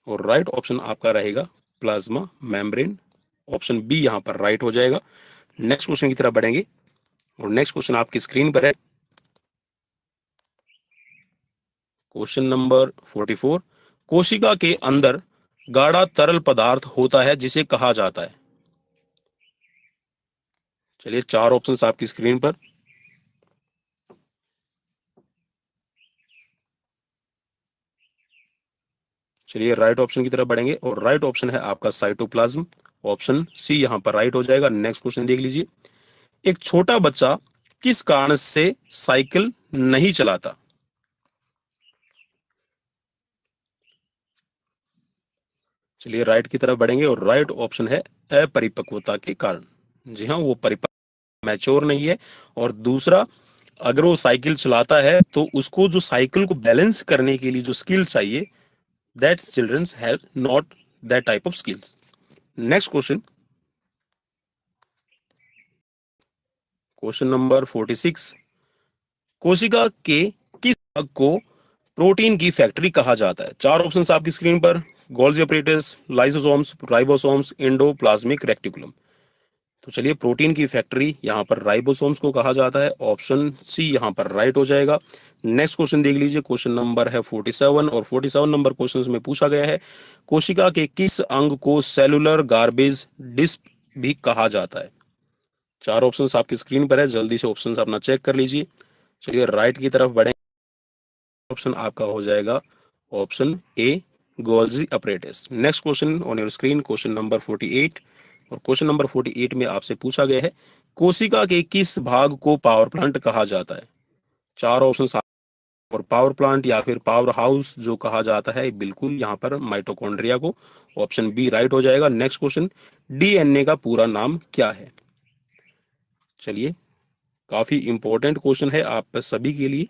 और राइट ऑप्शन आपका रहेगा प्लाज्मा मेम्ब्रेन, ऑप्शन बी यहां पर राइट हो जाएगा। नेक्स्ट क्वेश्चन की तरफ बढ़ेंगे, और नेक्स्ट क्वेश्चन आपकी स्क्रीन पर है। Question number 44। कोशिका के अंदर गाढ़ा तरल पदार्थ होता है जिसे कहा जाता है। चलिए चार ऑप्शंस आपकी स्क्रीन पर। चलिए राइट ऑप्शन की तरफ बढ़ेंगे और राइट ऑप्शन है आपका साइटोप्लाज्म। ऑप्शन सी यहाँ पर राइट हो जाएगा। नेक्स्ट क्वेश्चन देख लीजिए, एक छोटा बच्चा किस कारण से साइकिल नहीं चलाता? चलिए राइट की तरफ बढ़ेंगे और राइट ऑप्शन है अपरिपक्वता के कारण। जी हाँ, वो परिपक्व मैच्योर नहीं है। और दूसरा, अगर वो साइकिल चलाता है तो उसको जो साइकिल को बैलेंस करने के लिए जो स्किल चाहिए, that childrens have not that type of skills. Next question, question number 46, कोशिका के किस भाग को प्रोटीन की फैक्ट्री कहा जाता है? चार ऑप्शंस आपकी स्क्रीन पर, Golgi apparatus, lysosomes, ribosomes, endoplasmic reticulum. तो चलिए, प्रोटीन की फैक्ट्री यहाँ पर राइबोसोम्स को कहा जाता है। ऑप्शन सी यहाँ पर राइट हो जाएगा। नेक्स्ट क्वेश्चन देख लीजिए, क्वेश्चन नंबर है 47 और 47 नंबर क्वेश्चन में पूछा गया है, कोशिका के किस अंग को सेलुलर गार्बेज डिस्क भी कहा जाता है? चार ऑप्शंस आपकी स्क्रीन पर है, जल्दी से ऑप्शंस अपना चेक कर लीजिए। चलिए राइट की तरफ बढ़े, ऑप्शन आपका हो जाएगा option A, Golgi apparatus। Next question on your screen, question number 48 और क्वेश्चन नंबर 48 में आपसे पूछा गया है, कोशिका के किस भाग को पावर प्लांट कहा जाता है? चार ऑप्शन, और पावर प्लांट या फिर पावर हाउस जो कहा जाता है, बिल्कुल यहाँ पर माइटोकॉन्ड्रिया को। ऑप्शन बी राइट हो जाएगा। नेक्स्ट क्वेश्चन, डीएनए का पूरा नाम क्या है? चलिए, काफी इंपॉर्टेंट क्वेश्चन है आप सभी के लिए।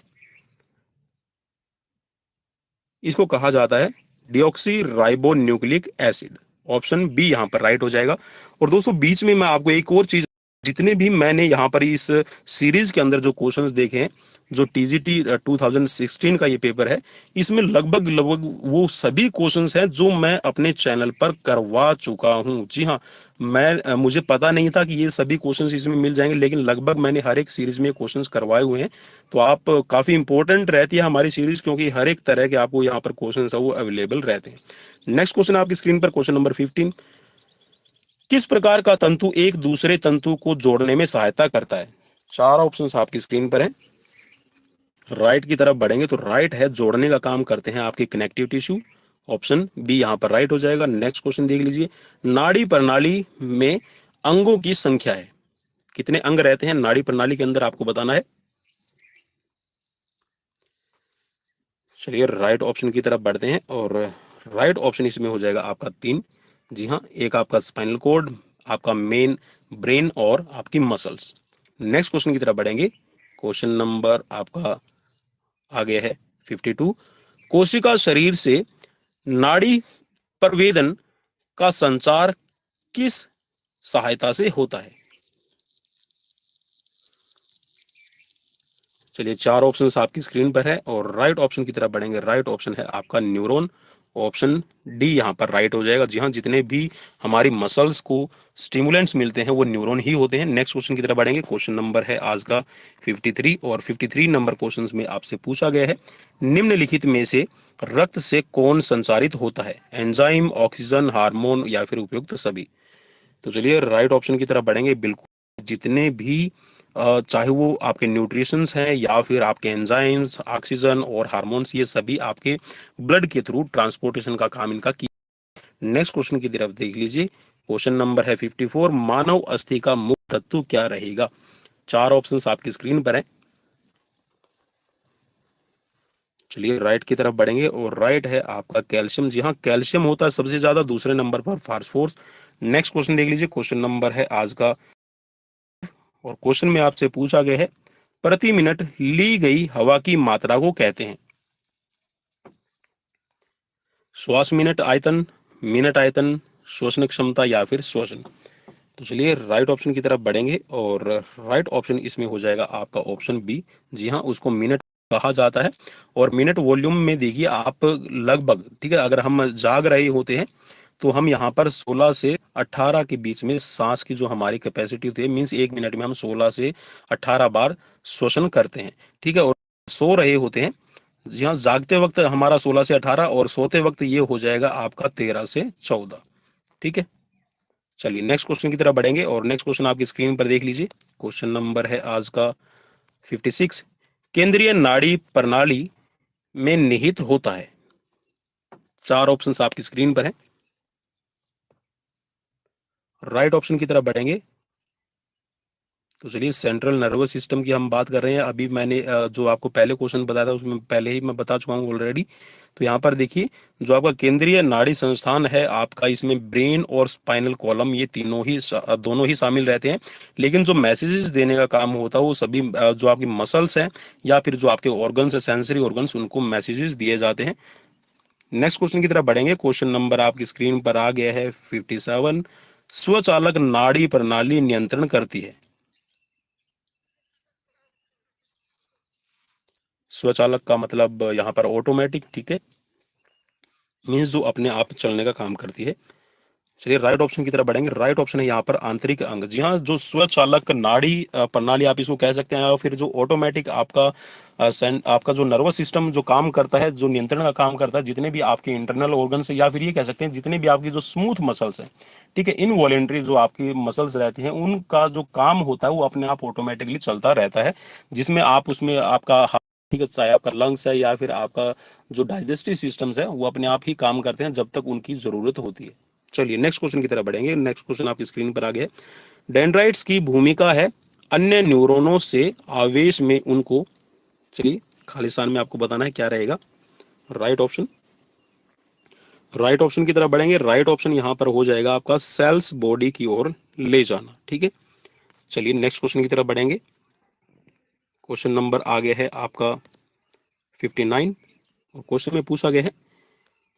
इसको कहा जाता है deoxyribonucleic acid. Option B यहाँ पर राइट हो जाएगा। और दोस्तों, बीच में मैं आपको एक और चीज, जितने भी मैंने यहाँ पर इस सीरीज के अंदर जो क्वेश्चंस देखे हैं, जो टीजीटी 2016 का ये पेपर है, इसमें लगभग लगभग वो सभी क्वेश्चंस हैं जो मैं अपने चैनल पर करवा चुका हूँ। जी हाँ, मुझे पता नहीं था कि ये सभी क्वेश्चंस इसमें मिल जाएंगे, लेकिन लगभग मैंने हर एक सीरीज में क्वेश्चंस करवाए हुए हैं। तो आप काफी इंपॉर्टेंट रहती है हमारी सीरीज, क्योंकि हर एक तरह के आपको यहाँ पर क्वेश्चंस है वो अवेलेबल रहते हैं। नेक्स्ट क्वेश्चन आपकी स्क्रीन पर, क्वेश्चन नंबर 15, किस प्रकार का तंतु एक दूसरे तंतु को जोड़ने में सहायता करता है? चार ऑप्शंस आपकी स्क्रीन पर हैं। राइट की तरफ बढ़ेंगे तो राइट है, जोड़ने का काम करते हैं आपके कनेक्टिव टिश्यू। ऑप्शन बी यहाँ पर राइट हो जाएगा। नेक्स्ट क्वेश्चन देख लीजिए, नाड़ी प्रणाली में अंगों की संख्या है, कितने अंग रहते हैं नाड़ी प्रणाली के अंदर, आपको बताना है। चलिए राइट ऑप्शन की तरफ बढ़ते हैं और राइट ऑप्शन इसमें हो जाएगा आपका 3। जी हाँ, एक आपका स्पाइनल कोड, आपका मेन ब्रेन और आपकी मसल्स। नेक्स्ट क्वेश्चन की तरफ बढ़ेंगे, क्वेश्चन नंबर आपका आ गया है 52, कोशिका शरीर से नाड़ी प्रवेदन का संचार किस सहायता से होता है? चलिए, चार ऑप्शंस आपकी स्क्रीन पर है और राइट ऑप्शन की तरफ बढ़ेंगे। राइट ऑप्शन है आपका न्यूरॉन। ऑप्शन डी यहाँ पर राइट हो जाएगा। जी हाँ, जितने भी हमारी मसल्स को स्टिमुलेंट्स मिलते हैं वो न्यूरॉन ही होते हैं। नेक्स्ट क्वेश्चन की तरफ बढ़ेंगे, क्वेश्चन नंबर है आज का 53 और 53 नंबर क्वेश्चन में आपसे पूछा गया है, निम्नलिखित में से रक्त से कौन संचारित होता है? एंजाइम, ऑक्सीजन, हार्मोन या फिर उपयुक्त सभी? तो चलिए राइट ऑप्शन की तरफ बढ़ेंगे। बिल्कुल, जितने भी चाहे वो आपके न्यूट्रिशंस हैं या फिर आपके एंजाइम्स, ऑक्सीजन और हार्मोन्स, ये सभी आपके ब्लड के थ्रू ट्रांसपोर्टेशन का काम इनका किया। नेक्स्ट क्वेश्चन की तरफ देख लीजिए, क्वेश्चन नंबर है 54, मानव अस्थि का मुख्य तत्व क्या रहेगा? चार ऑप्शंस आपकी स्क्रीन पर है। चलिए राइट की तरफ बढ़ेंगे और राइट है आपका कैल्शियम। जी हाँ, कैल्शियम होता है सबसे ज्यादा, दूसरे नंबर पर फास्फोरस। नेक्स्ट क्वेश्चन देख लीजिए, क्वेश्चन नंबर है आज का, और क्वेश्चन में आपसे पूछा गया है, प्रति मिनट ली गई हवा की मात्रा को कहते हैं? श्वास मिनट आयतन, श्वसन क्षमता या फिर श्वसन? तो चलिए राइट ऑप्शन की तरफ बढ़ेंगे और राइट ऑप्शन इसमें हो जाएगा आपका ऑप्शन बी। जी हाँ, उसको मिनट कहा जाता है। और मिनट वॉल्यूम में देखिए आप, लगभग, ठीक है, अगर हम जाग रहे होते हैं तो हम यहाँ पर 16 से 18 के बीच में सांस की जो हमारी कैपेसिटी होती है, मीन्स एक मिनट में हम 16 से 18 बार श्वसन करते हैं। ठीक है, और सो रहे होते हैं, जी हाँ, जागते वक्त हमारा 16 से 18 और सोते वक्त ये हो जाएगा आपका 13 से 14। ठीक है, चलिए नेक्स्ट क्वेश्चन की तरफ बढ़ेंगे और नेक्स्ट क्वेश्चन आपकी स्क्रीन पर देख लीजिए। क्वेश्चन नंबर है आज का 56, केंद्रीय नाड़ी प्रणाली में निहित होता है? चार ऑप्शंस आपकी स्क्रीन पर हैं। राइट ऑप्शन की तरफ बढ़ेंगे तो चलिए, सेंट्रल नर्वस सिस्टम की हम बात कर रहे हैं। अभी मैंने जो आपको पहले क्वेश्चन बताया था उसमें पहले ही मैं बता चुका हूँ ऑलरेडी। तो यहाँ पर देखिए, जो आपका केंद्रीय नाड़ी संस्थान है आपका, इसमें ब्रेन और स्पाइनल कॉलम ये तीनों ही दोनों ही शामिल रहते हैं। लेकिन जो मैसेजेस देने का काम होता है वो सभी जो आपकी मसल्स हैं या फिर जो आपके ऑर्गन्स है, सेंसरी ऑर्गन्स, उनको मैसेजेस दिए जाते हैं। नेक्स्ट क्वेश्चन की तरफ बढ़ेंगे। क्वेश्चन नंबर आपकी स्क्रीन पर आ गया है 57। स्वचालक नाड़ी प्रणाली नियंत्रण करती है। स्वचालक का मतलब यहाँ पर ऑटोमेटिक, ठीक है, मीन्स जो अपने आप चलने का काम करती है। चलिए राइट ऑप्शन की तरफ बढ़ेंगे। राइट ऑप्शन है यहाँ पर आंतरिक अंग। जी हाँ, जो स्वचालक नाड़ी प्रणाली आप इसको कह सकते हैं, और फिर जो ऑटोमेटिक आपका आपका जो नर्वस सिस्टम जो काम करता है, जो नियंत्रण का काम करता है, जितने भी आपके इंटरनल ऑर्गन्स है या फिर ये कह सकते हैं जितने भी आपकी जो स्मूथ मसल्स हैं, ठीक है, इनवॉलेंट्री जो आपकी मसल्स रहती हैं, उनका जो काम होता है वो अपने आप ऑटोमेटिकली चलता रहता है, जिसमें आप उसमें आपका, ठीक है, चाहे आपका लंग्स है या फिर आपका जो डाइजेस्टिव सिस्टम्स है वो अपने आप ही काम करते हैं जब तक उनकी जरूरत होती है। चलिए नेक्स्ट क्वेश्चन की तरफ बढ़ेंगे। नेक्स्ट क्वेश्चन आपकी स्क्रीन पर आ गया। डेंड्राइट्स की भूमिका है अन्य न्यूरॉनों से आवेश में उनको, चलिए खालिस्तान में आपको बताना है क्या रहेगा राइट ऑप्शन। राइट ऑप्शन की तरफ बढ़ेंगे। राइट ऑप्शन यहां पर हो जाएगा आपका सेल्स बॉडी की ओर ले जाना, ठीक है। चलिए नेक्स्ट क्वेश्चन की तरफ बढ़ेंगे। क्वेश्चन नंबर आ गया है आपका 59 और क्वेश्चन में पूछा गया है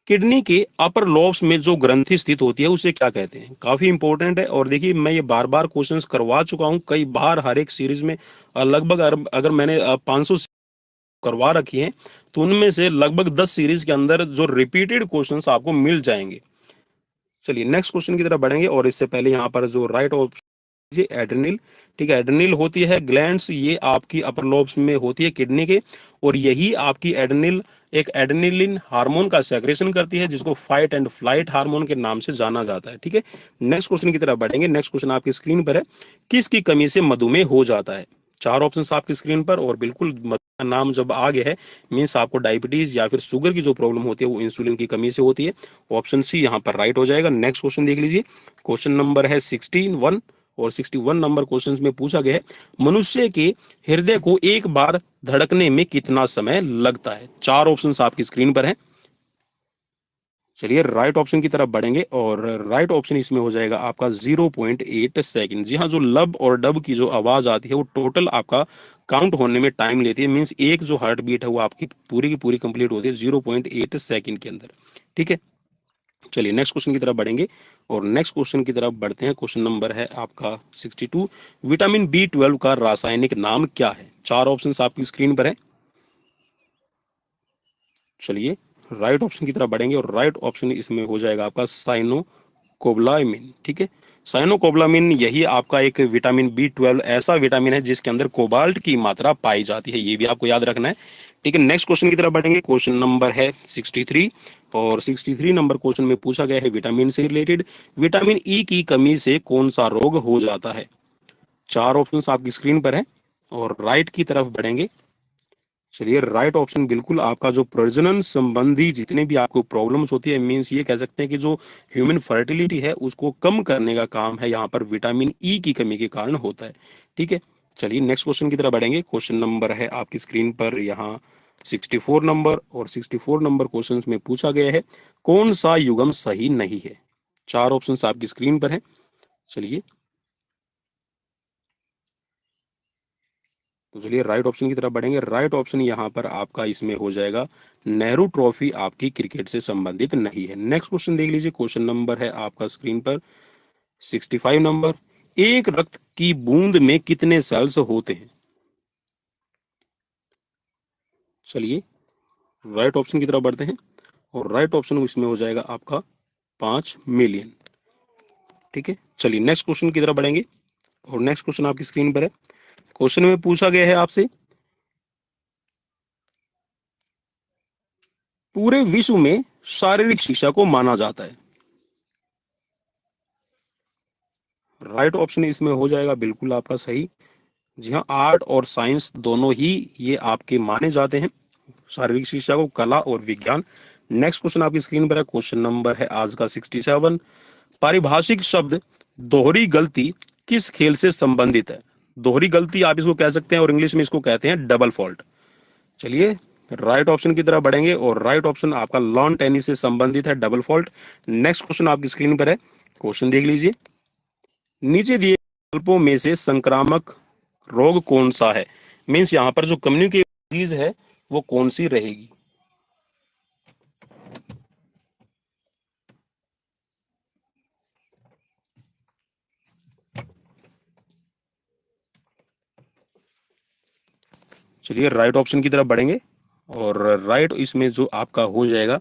किडनी के अपर लोब्स में जो ग्रंथि स्थित होती है उसे क्या कहते हैं। काफी इंपॉर्टेंट है, और देखिए मैं ये बार बार क्वेश्चंस करवा चुका हूं कई बार हर एक सीरीज में। लगभग अगर मैंने 500 करवा रखी है तो उनमें से लगभग 10 सीरीज के अंदर जो रिपीटेड क्वेश्चंस आपको मिल जाएंगे। चलिए नेक्स्ट क्वेश्चन की तरफ बढ़ेंगे, और इससे पहले यहाँ पर जो राइट ऑप्शन, ये एड्रेनल, ठीक है, एड्रेनल होती है ग्लैंड्स, ये आपकी अपर लोब्स में होती है किडनी के, और यही आपकी एड्रेनल एक एड्रेनलिन हार्मोन का सेक्रेशन करती है जिसको फाइट एंड फ्लाइट हार्मोन के नाम से जाना जाता है, ठीक है। नेक्स्ट क्वेश्चन की तरफ बढ़ेंगे। नेक्स्ट क्वेश्चन आपकी स्क्रीन पर है, किसकी कमी से मधुमेह हो जाता है। चार ऑप्शंस आपकी स्क्रीन पर, और बिल्कुल का नाम जब आ गया है मीन्स आपको डायबिटीज या फिर शुगर की जो प्रॉब्लम होती है वो इंसुलिन की कमी से होती है। ऑप्शन सी यहाँ पर राइट हो जाएगा। नेक्स्ट क्वेश्चन देख लीजिए। क्वेश्चन नंबर है 61, और 61 नंबर क्वेश्चन में पूछा गया है मनुष्य के हृदय को एक बार धड़कने में कितना समय लगता है। चार ऑप्शंस आपकी स्क्रीन पर हैं। चलिए राइट ऑप्शन की तरफ बढ़ेंगे, और राइट ऑप्शन इसमें हो जाएगा आपका 0.8 सेकंड। जी हाँ, जो लब और डब की जो आवाज आती है वो टोटल आपका काउंट होने में टाइम लेती है, मींस एक जो हार्ट बीट है वो आपकी पूरी की पूरी कंप्लीट होती है 0.8 सेकंड के अंदर, ठीक है। चलिए नेक्स्ट क्वेश्चन की तरफ बढ़ेंगे, और नेक्स्ट क्वेश्चन की तरफ बढ़ते हैं। क्वेश्चन नंबर है आपका 62। विटामिन B12 का रासायनिक नाम क्या है। चार ऑप्शन आपकी स्क्रीन पर है। चलिए राइट ऑप्शन की तरफ बढ़ेंगे, और राइट ऑप्शन इसमें हो जाएगा आपका साइनोकोबालामिन, ठीक है। साइनोकोबालामिन यही आपका एक विटामिन B12 ऐसा विटामिन है जिसके अंदर कोबाल्ट की मात्रा पाई जाती है, ये भी आपको याद रखना है, ठीक है। नेक्स्ट क्वेश्चन की तरफ बढ़ेंगे। क्वेश्चन नंबर है 63, और 63 नंबर क्वेश्चन में पूछा गया है विटामिन से रिलेटेड, विटामिन ई की कमी से कौन सा रोग हो जाता है। चार ऑप्शन आपकी स्क्रीन पर है, और राइट की तरफ बढ़ेंगे। चलिए राइट ऑप्शन बिल्कुल आपका जो प्रजनन संबंधी जितने भी आपको प्रॉब्लम्स होती है, मींस ये कह सकते हैं कि जो ह्यूमन फर्टिलिटी है उसको कम करने का काम है यहाँ पर विटामिन ई की कमी के कारण होता है, ठीक है। चलिए नेक्स्ट क्वेश्चन की तरफ बढ़ेंगे। क्वेश्चन नंबर है आपकी स्क्रीन पर यहाँ 64 नंबर, और 64 नंबर क्वेश्चन में पूछा गया है कौन सा युग्म सही नहीं है। चार ऑप्शन आपकी स्क्रीन पर है। चलिए तो चलिए राइट ऑप्शन की तरफ बढ़ेंगे। राइट ऑप्शन यहाँ पर आपका इसमें हो जाएगा नेहरू ट्रॉफी आपकी क्रिकेट से संबंधित नहीं है। नेक्स्ट क्वेश्चन देख लीजिए। क्वेश्चन नंबर है आपका स्क्रीन पर 65 नंबर, एक रक्त की बूंद में कितने सेल्स होते हैं। चलिए राइट ऑप्शन की तरफ बढ़ते हैं, और राइट ऑप्शन इसमें हो जाएगा आपका 5 मिलियन, ठीक है। चलिए नेक्स्ट क्वेश्चन की तरफ बढ़ेंगे, और नेक्स्ट क्वेश्चन आपकी स्क्रीन पर है। क्वेश्चन में पूछा गया है आपसे पूरे विश्व में शारीरिक शिक्षा को माना जाता है। राइट ऑप्शन इसमें हो जाएगा बिल्कुल आपका सही। जी हाँ, आर्ट और साइंस दोनों ही ये आपके माने जाते हैं शारीरिक शिक्षा को, कला और विज्ञान। नेक्स्ट क्वेश्चन आपकी स्क्रीन पर है, क्वेश्चन नंबर है आज का 67। पारिभाषिक शब्द दोहरी गलती किस खेल से संबंधित है? दोहरी गलती आप इसको कह सकते हैं और इंग्लिश में इसको कहते हैं डबल फॉल्ट। चलिए राइट ऑप्शन की तरफ बढ़ेंगे और राइट ऑप्शन आपका लॉन टेनिस से संबंधित है, डबल फॉल्ट। नेक्स्ट क्वेश्चन आपकी स्क्रीन पर है, क्वेश्चन देख लीजिए। नीचे दिए विकल्पों में से संक्रामक रोग कौन सा है? मीन्स यहाँ पर जो कम्युनिकेबल डिजीज है वो कौन सी रहेगी? चलिए राइट ऑप्शन की तरफ बढ़ेंगे और राइट इसमें जो आपका हो जाएगा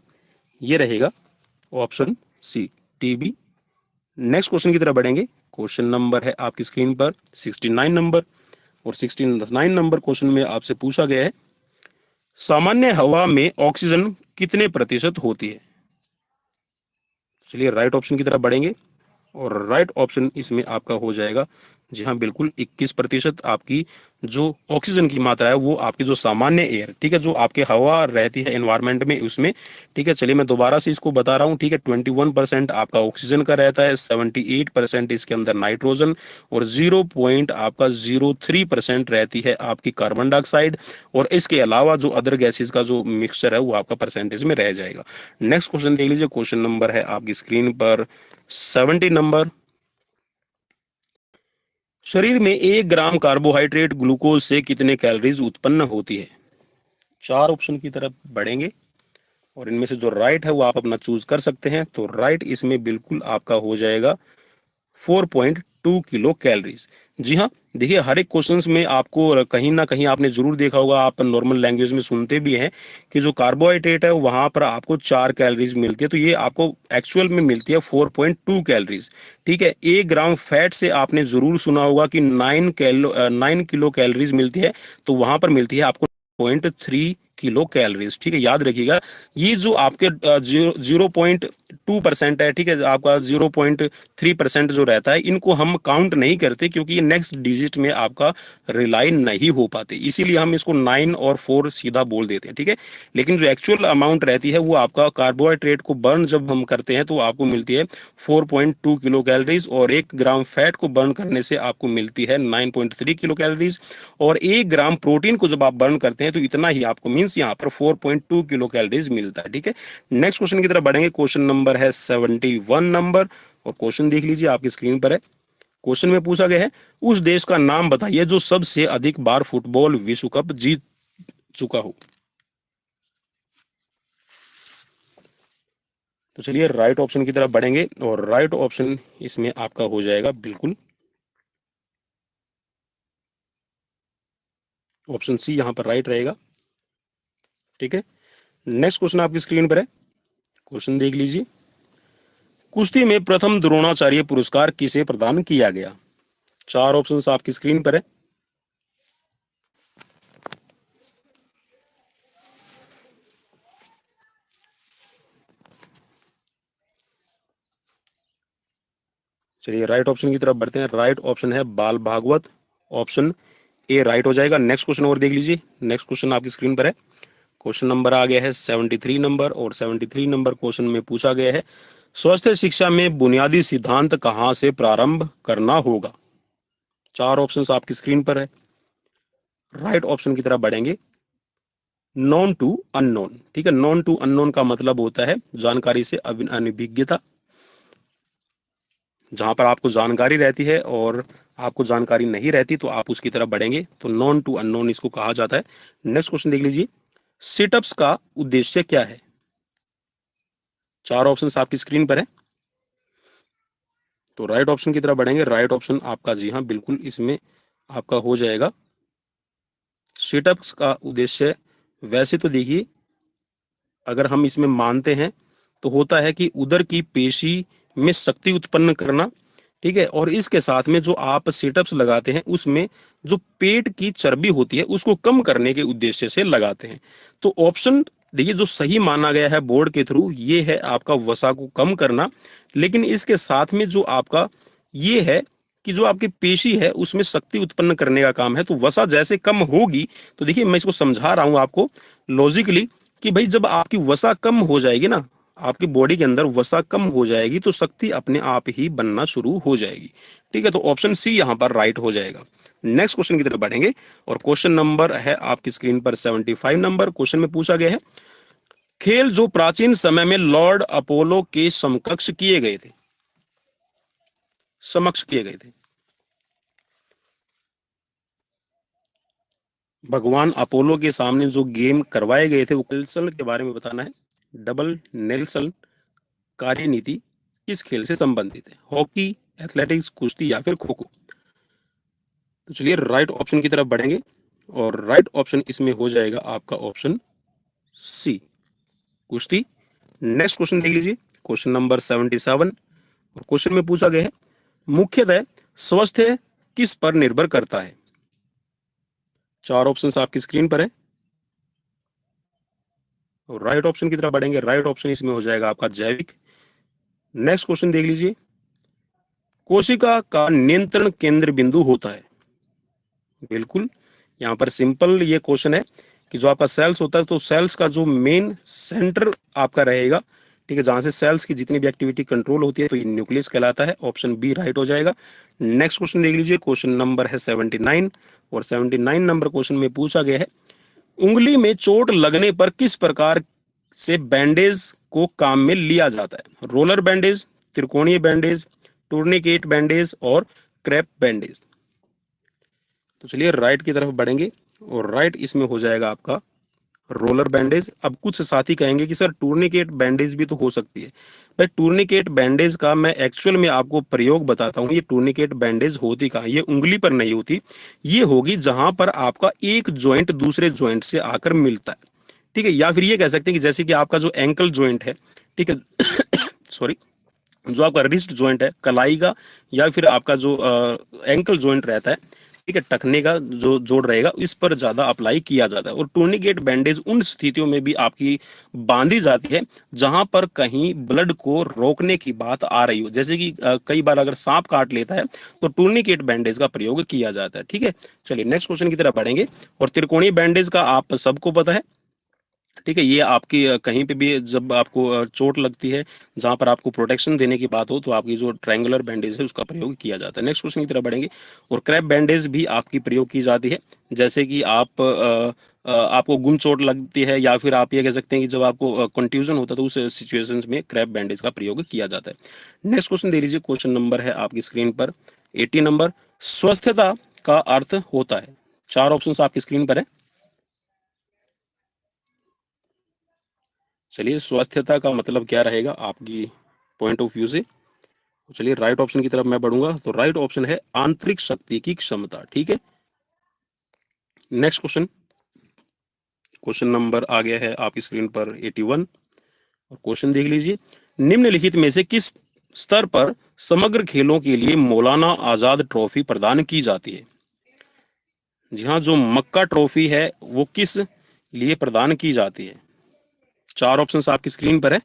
ये रहेगा option C, TB. Next question की तरफ बढ़ेंगे, क्वेश्चन नंबर है आपकी स्क्रीन पर 69 नंबर और 69 नंबर क्वेश्चन में आपसे पूछा गया है सामान्य हवा में ऑक्सीजन कितने प्रतिशत होती है? चलिए राइट ऑप्शन की तरफ बढ़ेंगे और राइट ऑप्शन इसमें आपका हो जाएगा जी हाँ बिल्कुल 21% आपकी जो ऑक्सीजन की मात्रा है वो आपकी जो सामान्य एयर, ठीक है, जो आपके हवा रहती है एनवायरनमेंट में उसमें, ठीक है। चलिए मैं दोबारा से इसको बता रहा हूँ, ठीक है। 21% आपका ऑक्सीजन का रहता है, 78% इसके अंदर नाइट्रोजन और 0.03% रहती है आपकी कार्बन डाइऑक्साइड और इसके अलावा जो अदर गैसेस का जो मिक्सचर है वो आपका परसेंटेज में रह जाएगा। नेक्स्ट क्वेश्चन देख लीजिए, क्वेश्चन नंबर है आपकी स्क्रीन पर 70 नंबर। शरीर में 1 ग्राम कार्बोहाइड्रेट ग्लूकोज से कितने कैलोरीज उत्पन्न होती है? 4 ऑप्शन की तरफ बढ़ेंगे और इनमें से जो राइट है वो आप अपना चूज कर सकते हैं। तो राइट इसमें बिल्कुल आपका हो जाएगा 4.2 किलो कैलोरीज। जी हाँ, देखिए हर एक क्वेश्चंस में आपको कहीं ना कहीं आपने जरूर देखा होगा, आप नॉर्मल लैंग्वेज में सुनते भी हैं कि जो कार्बोहाइड्रेट है वहां पर आपको 4 कैलोरीज मिलती है, तो ये आपको एक्चुअल में मिलती है 4.2 कैलोरीज, ठीक है। 1 ग्राम फैट से आपने जरूर सुना होगा कि 9 किलो कैलोरीज मिलती है, तो वहां पर मिलती है आपको 0.3 किलो कैलोरीज, ठीक है, याद रखिएगा। ये जो आपके 0.2% है, ठीक है, आपका 0.3% जो रहता है इनको हम काउंट नहीं करते क्योंकि ये नेक्स्ट डिजिट में आपका रिलाई नहीं हो पाते, इसीलिए हम इसको 9 और 4 सीधा बोल देते हैं, ठीक है। लेकिन जो एक्चुअल अमाउंट रहती है वो आपका कार्बोहाइड्रेट को बर्न जब हम करते हैं तो आपको मिलती है 4.2 किलो कैलोरीज और 1 ग्राम फैट को बर्न करने से आपको मिलती है 9.3 किलो कैलोरीज और 1 ग्राम प्रोटीन को जब आप बर्न करते हैं तो इतना ही आपको मींस यहाँ पर 4.2 किलो कैलोरीज मिलता है, ठीक है। नेक्स्ट क्वेश्चन की तरफ बढ़ेंगे, क्वेश्चन नंबर है 71 नंबर और क्वेश्चन देख लीजिए आपकी स्क्रीन पर है। क्वेश्चन में पूछा गया है उस देश का नाम बताइए जो सबसे अधिक बार फुटबॉल विश्व कप जीत चुका हो। तो चलिए राइट ऑप्शन की तरफ बढ़ेंगे और राइट ऑप्शन इसमें आपका हो जाएगा बिल्कुल ऑप्शन सी, यहां पर राइट रहेगा, ठीक है। नेक्स्ट क्वेश्चन आपकी स्क्रीन पर है, क्वेश्चन देख लीजिए। कुश्ती में प्रथम द्रोणाचार्य पुरस्कार किसे प्रदान किया गया? 4 ऑप्शंस आपकी स्क्रीन पर है। चलिए राइट ऑप्शन की तरफ बढ़ते हैं, राइट ऑप्शन है बाल भागवत, ऑप्शन ए राइट हो जाएगा। नेक्स्ट क्वेश्चन और देख लीजिए, नेक्स्ट क्वेश्चन आपकी स्क्रीन पर है, क्वेश्चन नंबर आ गया है 73 नंबर और 73 नंबर क्वेश्चन में पूछा गया है स्वास्थ्य शिक्षा में बुनियादी सिद्धांत कहां से प्रारंभ करना होगा? 4 ऑप्शंस आपकी स्क्रीन पर है। राइट ऑप्शन की तरफ बढ़ेंगे, नॉन टू अननोन, ठीक है। नॉन टू अननोन का मतलब होता है जानकारी से अनभिज्ञता, जहां पर आपको जानकारी रहती है और आपको जानकारी नहीं रहती तो आप उसकी तरफ बढ़ेंगे, तो नॉन टू अननोन इसको कहा जाता है। नेक्स्ट क्वेश्चन देख लीजिए, सिटअप्स का उद्देश्य क्या है? 4 ऑप्शंस आपकी स्क्रीन पर है, तो राइट ऑप्शन की तरफ बढ़ेंगे। राइट ऑप्शन आपका जी हाँ बिल्कुल इसमें आपका हो जाएगा सिटअप्स का उद्देश्य। वैसे तो देखिए अगर हम इसमें मानते हैं तो होता है कि उदर की पेशी में शक्ति उत्पन्न करना, ठीक है, और इसके साथ में जो आप सिटअप्स लगाते हैं उसमें जो पेट की चर्बी होती है उसको कम करने के उद्देश्य से लगाते हैं। तो ऑप्शन देखिए जो सही माना गया है बोर्ड के थ्रू ये है आपका वसा को कम करना, लेकिन इसके साथ में जो आपका ये है कि जो आपकी पेशी है उसमें शक्ति उत्पन्न करने का काम है। तो वसा जैसे कम होगी तो देखिए मैं इसको समझा रहा हूं आपको लॉजिकली, कि भाई जब आपकी वसा कम हो जाएगी ना, आपकी बॉडी के अंदर वसा कम हो जाएगी तो शक्ति अपने आप ही बनना शुरू हो जाएगी। ठीक है, तो ऑप्शन सी यहां पर राइट हो जाएगा। नेक्स्ट क्वेश्चन की तरफ बढ़ेंगे और क्वेश्चन नंबर है आपकी स्क्रीन पर 75 नंबर। क्वेश्चन में पूछा गया है, खेल जो प्राचीन समय में लॉर्ड अपोलो के समकक्ष किए गए थे, समक्ष किए गए थे, भगवान अपोलो के सामने जो गेम करवाए गए थे वो नेल्सन के बारे में बताना है। डबल नेल्सन कार्यनीति किस खेल से संबंधित है? हॉकी, एथलेटिक्स, कुश्ती या फिर खो खो? तो चलिए राइट ऑप्शन की तरफ बढ़ेंगे और राइट ऑप्शन इसमें हो जाएगा आपका ऑप्शन सी, कुश्ती। नेक्स्ट क्वेश्चन देख लीजिए, क्वेश्चन नंबर 77 और क्वेश्चन में पूछा गया है, मुख्यतः स्वास्थ्य किस पर निर्भर करता है? चार ऑप्शंस आपकी स्क्रीन पर है और राइट ऑप्शन की तरफ बढ़ेंगे। राइट ऑप्शन इसमें हो जाएगा आपका जैविक। नेक्स्ट क्वेश्चन देख लीजिए, कोशिका का नियंत्रण केंद्र बिंदु होता है? बिल्कुल, यहाँ पर सिंपल ये क्वेश्चन है कि जो आपका सेल्स होता है तो सेल्स का जो मेन सेंटर आपका रहेगा, ठीक है, जहां से सेल्स की जितनी भी एक्टिविटी कंट्रोल होती है तो ये न्यूक्लियस कहलाता है। ऑप्शन बी राइट हो जाएगा। नेक्स्ट क्वेश्चन देख लीजिए, क्वेश्चन नंबर है 79 और 79 नंबर क्वेश्चन में पूछा गया है, उंगली में चोट लगने पर किस प्रकार से बैंडेज को काम में लिया जाता है? रोलर बैंडेज, त्रिकोणीय बैंडेज, टूर्निकेट बैंडेज और क्रैप बैंडेज? तो चलिए राइट की तरफ बढ़ेंगे और राइट इसमें हो जाएगा आपका रोलर बैंडेज। अब कुछ साथी कहेंगे कि सर टूर्निकेट बैंडेज भी तो हो सकती है। भाई टूर्निकेट बैंडेज का मैं एक्चुअल में आपको प्रयोग बताता हूँ। ये टूर्निकेट बैंडेज होती कहाँ? ये उंगली पर नहीं होती, ये होगी जहां पर आपका एक ज्वाइंट दूसरे ज्वाइंट से आकर मिलता है, ठीक है। या फिर ये कह सकते हैं कि जैसे कि आपका जो एंकल ज्वाइंट है, ठीक है सॉरी, जो आपका रिस्ट ज्वाइंट है कलाई का, या फिर आपका जो एंकल ज्वाइंट रहता है, ठीक है, टखने का जो जोड़ रहेगा, इस पर ज्यादा अप्लाई किया जाता है। और टूर्निकेट बैंडेज उन स्थितियों में भी आपकी बांधी जाती है जहां पर कहीं ब्लड को रोकने की बात आ रही हो, जैसे कि कई बार अगर सांप काट लेता है तो टूर्निकेट बैंडेज का प्रयोग किया जाता है, ठीक है। चलिए नेक्स्ट क्वेश्चन की तरफ बढ़ेंगे और त्रिकोणीय बैंडेज का आप सबको पता है, ठीक है। ये आपकी कहीं पे भी जब आपको चोट लगती है, जहां पर आपको प्रोटेक्शन देने की बात हो, तो आपकी जो ट्रायंगुलर बैंडेज है उसका प्रयोग किया जाता है। नेक्स्ट क्वेश्चन की तरफ बढ़ेंगे और क्रैप बैंडेज भी आपकी प्रयोग की जाती है, जैसे कि आप आपको गुम चोट लगती है, या फिर आप ये कह सकते हैं कि जब आपको कंट्यूजन होता है तो उस सिचुएशंस में क्रैप बैंडेज का प्रयोग किया जाता है। नेक्स्ट क्वेश्चन दे लीजिए, क्वेश्चन नंबर है आपकी स्क्रीन पर 80 नंबर, स्वस्थता का अर्थ होता है? चार ऑप्शन आपकी स्क्रीन पर है। चलिए स्वास्थ्यता का मतलब क्या रहेगा आपकी पॉइंट ऑफ व्यू से? तो चलिए राइट ऑप्शन की तरफ मैं बढ़ूंगा, तो राइट ऑप्शन है आंतरिक शक्ति की क्षमता, ठीक है। नेक्स्ट क्वेश्चन, क्वेश्चन नंबर आ गया है आपकी स्क्रीन पर 81 और क्वेश्चन देख लीजिए, निम्नलिखित में से किस स्तर पर समग्र खेलों के लिए मौलाना आजाद ट्रॉफी प्रदान की जाती है? जी हाँ, जो मक्का ट्रॉफी है वो किस लिए प्रदान की जाती है? चार ऑप्शन आपकी स्क्रीन पर है,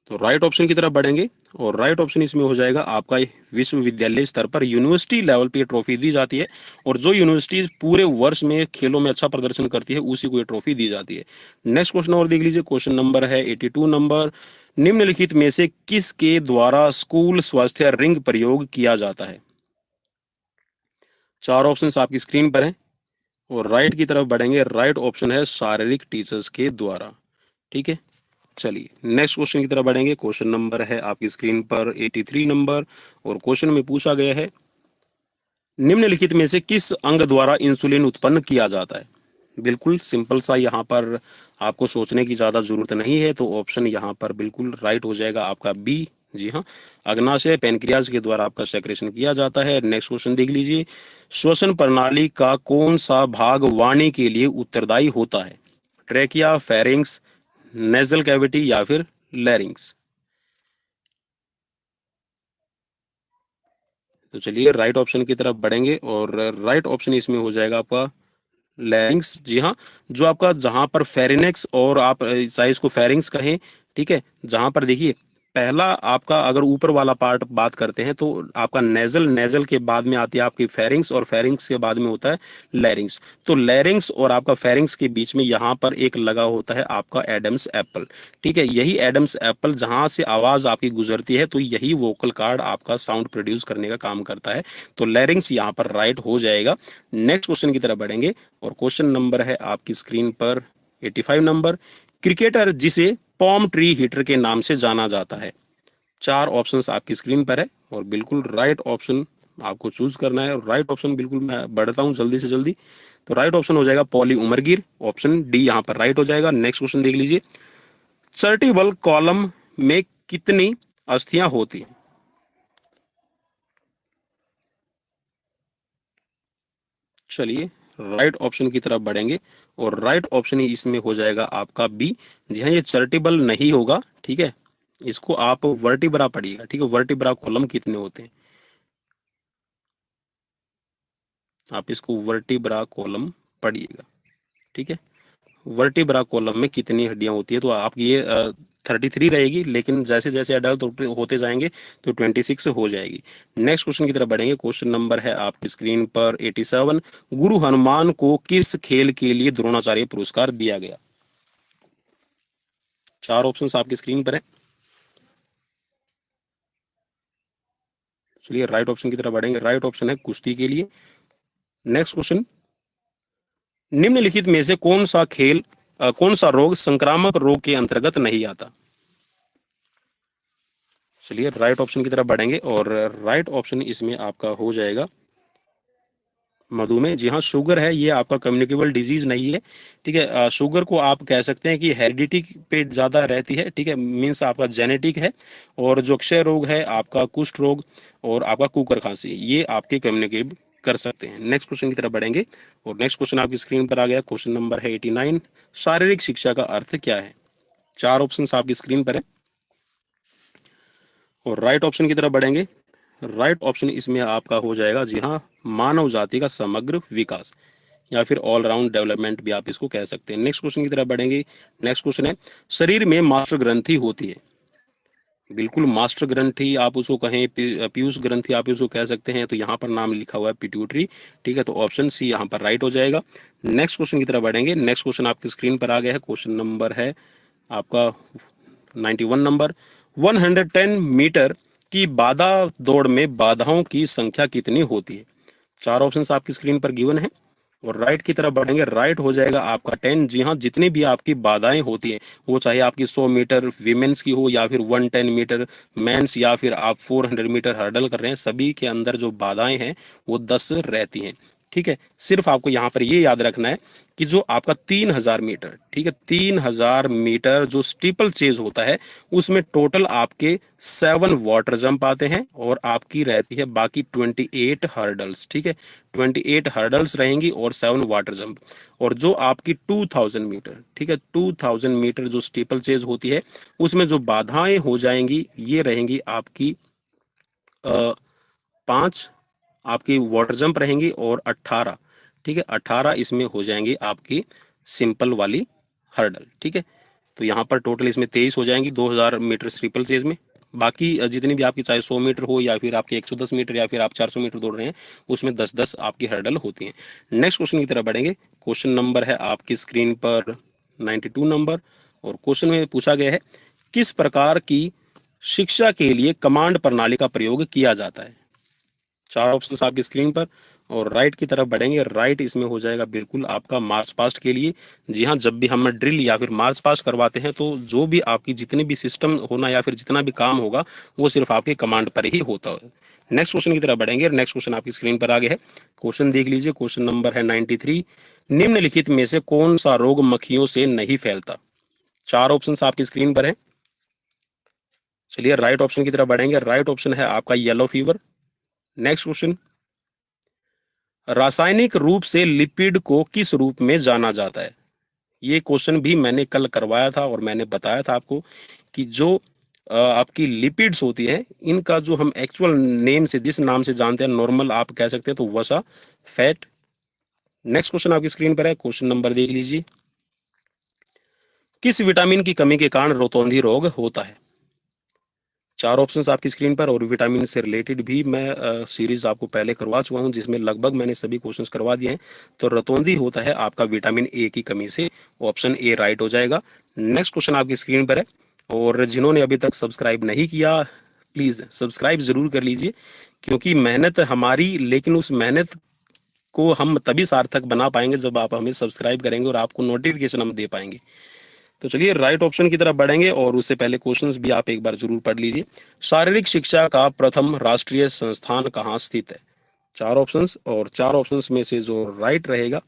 तो राइट ऑप्शन की तरफ बढ़ेंगे और राइट ऑप्शन इसमें हो जाएगा आपका विश्वविद्यालय स्तर पर यूनिवर्सिटी लेवल पे ट्रॉफी दी जाती है, और जो यूनिवर्सिटी पूरे वर्ष में खेलों में अच्छा प्रदर्शन करती है उसी को ये ट्रॉफी दी जाती है। नेक्स्ट क्वेश्चन और देख लीजिए, क्वेश्चन नंबर है 82 नंबर, निम्नलिखित में से किसके द्वारा स्कूल स्वास्थ्य रिंग प्रयोग किया जाता है? चार ऑप्शन आपकी स्क्रीन पर है और राइट की तरफ बढ़ेंगे, राइट ऑप्शन है शारीरिक टीचर्स के द्वारा, ठीक है। चलिए नेक्स्ट क्वेश्चन की तरफ बढ़ेंगे, क्वेश्चन नंबर है आपकी स्क्रीन पर 83 नंबर और क्वेश्चन में पूछा गया है, निम्नलिखित में से किस अंग द्वारा इंसुलिन उत्पन्न किया जाता है? बिल्कुल सिंपल सा, यहाँ पर आपको सोचने की ज्यादा जरूरत नहीं है, तो ऑप्शन यहाँ पर बिल्कुल राइट हो जाएगा आपका बी। जी हाँ, अग्नाशय पेनक्रियाज के द्वारा आपका सेक्रेशन किया जाता है। नेक्स्ट क्वेश्चन देख लीजिए, श्वसन प्रणाली का कौन सा भाग वाणी के लिए उत्तरदायी होता है? ट्रेकिया, फेरिंग्स, नेजल कैविटी या फिर लैरिंग्स? तो चलिए राइट ऑप्शन की तरफ बढ़ेंगे और राइट ऑप्शन इसमें हो जाएगा आपका लैरिंग्स। जी हाँ, जो आपका जहां पर फेरिनेक्स और आप चाहे इसको फेरिंग्स कहें, ठीक है, जहां पर देखिए पहला आपका अगर ऊपर वाला पार्ट बात करते हैं तो आपका नेजल, नेजल के बाद में आती है आपकी फेरिंग्स, और फेरिंग्स के बाद में होता है लैरिंग्स। तो लैरिंग्स और आपका फेरिंग्स के बीच में यहाँ पर एक लगा होता है आपका एडम्स एप्पल। ठीक है, यही एडम्स एप्पल जहाँ से आवाज आपकी गुजरती है तो यही वोकल कार्ड आपका साउंड प्रोड्यूस करने का काम करता है। तो लैरिंग्स यहाँ पर राइट हो जाएगा। नेक्स्ट क्वेश्चन की तरफ बढ़ेंगे, और क्वेश्चन नंबर है आपकी स्क्रीन पर 85 नंबर। क्रिकेटर जिसे पॉम ट्री हिटर के नाम से जाना जाता है। चार ऑप्शंस आपकी स्क्रीन पर है, और बिल्कुल राइट ऑप्शन आपको चूज करना है। और राइट ऑप्शन बिल्कुल मैं बढ़ता हूं जल्दी से जल्दी, तो राइट ऑप्शन हो जाएगा पॉली उमरगिर, ऑप्शन डी यहाँ पर राइट हो जाएगा। नेक्स्ट क्वेश्चन देख लीजिए, सर्टिबल कॉलम में कितनी अस्थियां होती हैं। चलिए राइट ऑप्शन की तरफ बढ़ेंगे, और राइट ऑप्शन ही इसमें हो जाएगा आपका बी। जी हाँ, ये चर्टिबल नहीं होगा। ठीक है, इसको आप वर्टिब्रा पढ़िएगा। ठीक है, वर्टिब्रा कॉलम कितने होते हैं, आप इसको वर्टिब्रा कॉलम पढ़िएगा। ठीक है, वर्टिब्रा कॉलम में कितनी हड्डियां होती है, तो आपकी ये 33 रहेगी, लेकिन जैसे जैसे अडल्ट होते जाएंगे तो 26 हो जाएगी। नेक्स्ट क्वेश्चन की तरफ बढ़ेंगे। क्वेश्चन नंबर है आपकी स्क्रीन पर 87। गुरु हनुमान को किस खेल के लिए द्रोणाचार्य पुरस्कार दिया गया। चार ऑप्शंस आपकी स्क्रीन पर है। चलिए राइट ऑप्शन की तरफ बढ़ेंगे, राइट ऑप्शन है कुश्ती के लिए। नेक्स्ट क्वेश्चन, निम्नलिखित में से कौन सा रोग संक्रामक रोग के अंतर्गत नहीं आता। चलिए राइट ऑप्शन की तरफ बढ़ेंगे, और राइट ऑप्शन इसमें आपका हो जाएगा मधुमेह। जी हाँ, शुगर है, ये आपका कम्युनिकेबल डिजीज नहीं है। ठीक है, शुगर को आप कह सकते हैं कि हेरिडिटी पे ज्यादा रहती है। ठीक है, मीन्स आपका जेनेटिक है। और जो क्षय रोग है आपका, कुष्ठ रोग और आपका कुकर खांसी, ये आपके कम्युनिकेट कर सकते हैं। नेक्स्ट क्वेश्चन की तरफ बढ़ेंगे, और नेक्स्ट क्वेश्चन आपकी स्क्रीन पर आ गया। क्वेश्चन नंबर है 89। शारीरिक शिक्षा का अर्थ क्या है। चार ऑप्शन आपकी स्क्रीन पर है, और राइट ऑप्शन की तरफ बढ़ेंगे। राइट ऑप्शन इसमें आपका हो जाएगा, जी हाँ, मानव जाति का समग्र विकास, या फिर ऑल राउंड डेवलपमेंट भी आप इसको कह सकते हैं। नेक्स्ट क्वेश्चन की तरफ बढ़ेंगे। नेक्स्ट क्वेश्चन है, शरीर में मास्टर ग्रंथि होती है। बिल्कुल, मास्टर ग्रंथि आप उसको कहें, पीयूष ग्रंथि आप उसको कह सकते हैं। तो यहाँ पर नाम लिखा हुआ है पिट्यूटरी। ठीक है, तो ऑप्शन सी यहाँ पर राइट हो जाएगा। नेक्स्ट क्वेश्चन की तरफ बढ़ेंगे। नेक्स्ट क्वेश्चन आपकी स्क्रीन पर आ गया है। क्वेश्चन नंबर है आपका 91 नंबर। 110 मीटर की बाधा दौड़ में बाधाओं की संख्या कितनी होती है। चार ऑप्शंस आपकी स्क्रीन पर गिवन है, और राइट की तरफ बढ़ेंगे। राइट हो जाएगा आपका 10। जी हाँ, जितनी भी आपकी बाधाएं होती हैं, वो चाहे आपकी 100 मीटर वीमेंस की हो, या फिर 110 मीटर मेंस, या फिर आप 400 मीटर हर्डल कर रहे हैं, सभी के अंदर जो बाधाएं हैं वो 10 रहती हैं। ठीक है, सिर्फ आपको यहाँ पर ये याद रखना है कि जो आपका 3000 मीटर, ठीक है, 3000 मीटर जो स्टीपल चेज होता है, उसमें टोटल आपके 7 वाटर जंप आते हैं, और आपकी रहती है बाकी 28 हर्डल्स। ठीक है, 28 हर्डल्स रहेंगी और 7 वाटर जंप। और जो आपकी 2000 मीटर, ठीक है, 2000 मीटर जो स्टीपल चेज होती है, उसमें जो बाधाएं हो जाएंगी ये रहेंगी आपकी 5 आपकी वाटर जंप रहेंगी, और 18, ठीक है, 18 इसमें हो जाएंगी आपकी सिंपल वाली हर्डल। ठीक है, तो यहाँ पर टोटल इसमें 23 हो जाएंगी 2000 मीटर ट्रिपल चेज में। बाकी जितनी भी आपकी, चाहे 100 मीटर हो, या फिर आपके 110 मीटर, या फिर आप 400 मीटर दौड़ रहे हैं, उसमें 10-10 आपकी हर्डल होती हैं। नेक्स्ट क्वेश्चन की तरफ बढ़ेंगे। क्वेश्चन नंबर है आपकी स्क्रीन पर 92 नंबर, और क्वेश्चन में पूछा गया है, किस प्रकार की शिक्षा के लिए कमांड प्रणाली का प्रयोग किया जाता है। चार ऑप्शंस आपकी स्क्रीन पर, और राइट की तरफ बढ़ेंगे। राइट इसमें हो जाएगा बिल्कुल आपका मार्च पास्ट के लिए। जी हाँ, जब भी हम ड्रिल या फिर मार्च पास्ट करवाते हैं, तो जो भी आपकी जितने भी सिस्टम होना या फिर जितना भी काम होगा, वो सिर्फ आपके कमांड पर ही होता है। नेक्स्ट क्वेश्चन की तरफ बढ़ेंगे। नेक्स्ट क्वेश्चन आपकी स्क्रीन पर आ गया है। क्वेश्चन देख लीजिए। क्वेश्चन नंबर है 93। निम्नलिखित में से कौन सा रोग मक्खियों से नहीं फैलता। चार ऑप्शन आपकी स्क्रीन पर है। चलिए राइट ऑप्शन की तरफ बढ़ेंगे। राइट ऑप्शन है आपका येलो फीवर। नेक्स्ट क्वेश्चन, रासायनिक रूप से लिपिड को किस रूप में जाना जाता है। ये क्वेश्चन भी मैंने कल करवाया था, और मैंने बताया था आपको कि जो आपकी लिपिड्स होती है, इनका जो हम एक्चुअल नेम से, जिस नाम से जानते हैं, नॉर्मल आप कह सकते हैं, तो वसा, फैट। नेक्स्ट क्वेश्चन आपकी स्क्रीन पर है। क्वेश्चन नंबर देख लीजिए, किस विटामिन की कमी के कारण रोतौंधी रोग होता है। चार ऑप्शंस आपकी स्क्रीन पर, और विटामिन से रिलेटेड भी मैं सीरीज आपको पहले करवा चुका हूं, जिसमें लगभग मैंने सभी क्वेश्चंस करवा दिए हैं। तो रतौंधी होता है आपका विटामिन ए की कमी से, ऑप्शन ए राइट हो जाएगा। नेक्स्ट क्वेश्चन आपकी स्क्रीन पर है, और जिन्होंने अभी तक सब्सक्राइब नहीं किया प्लीज सब्सक्राइब जरूर कर लीजिए, क्योंकि मेहनत हमारी, लेकिन उस मेहनत को हम तभी सार्थक बना पाएंगे जब आप हमें सब्सक्राइब करेंगे और आपको नोटिफिकेशन हम दे पाएंगे। तो चलिए राइट ऑप्शन की तरफ बढ़ेंगे, और उससे पहले क्वेश्चंस भी आप एक बार जरूर पढ़ लीजिए। शारीरिक शिक्षा का प्रथम राष्ट्रीय संस्थान कहाँ स्थित है? चार ऑप्शंस, और चार ऑप्शंस में से जो राइट रहेगा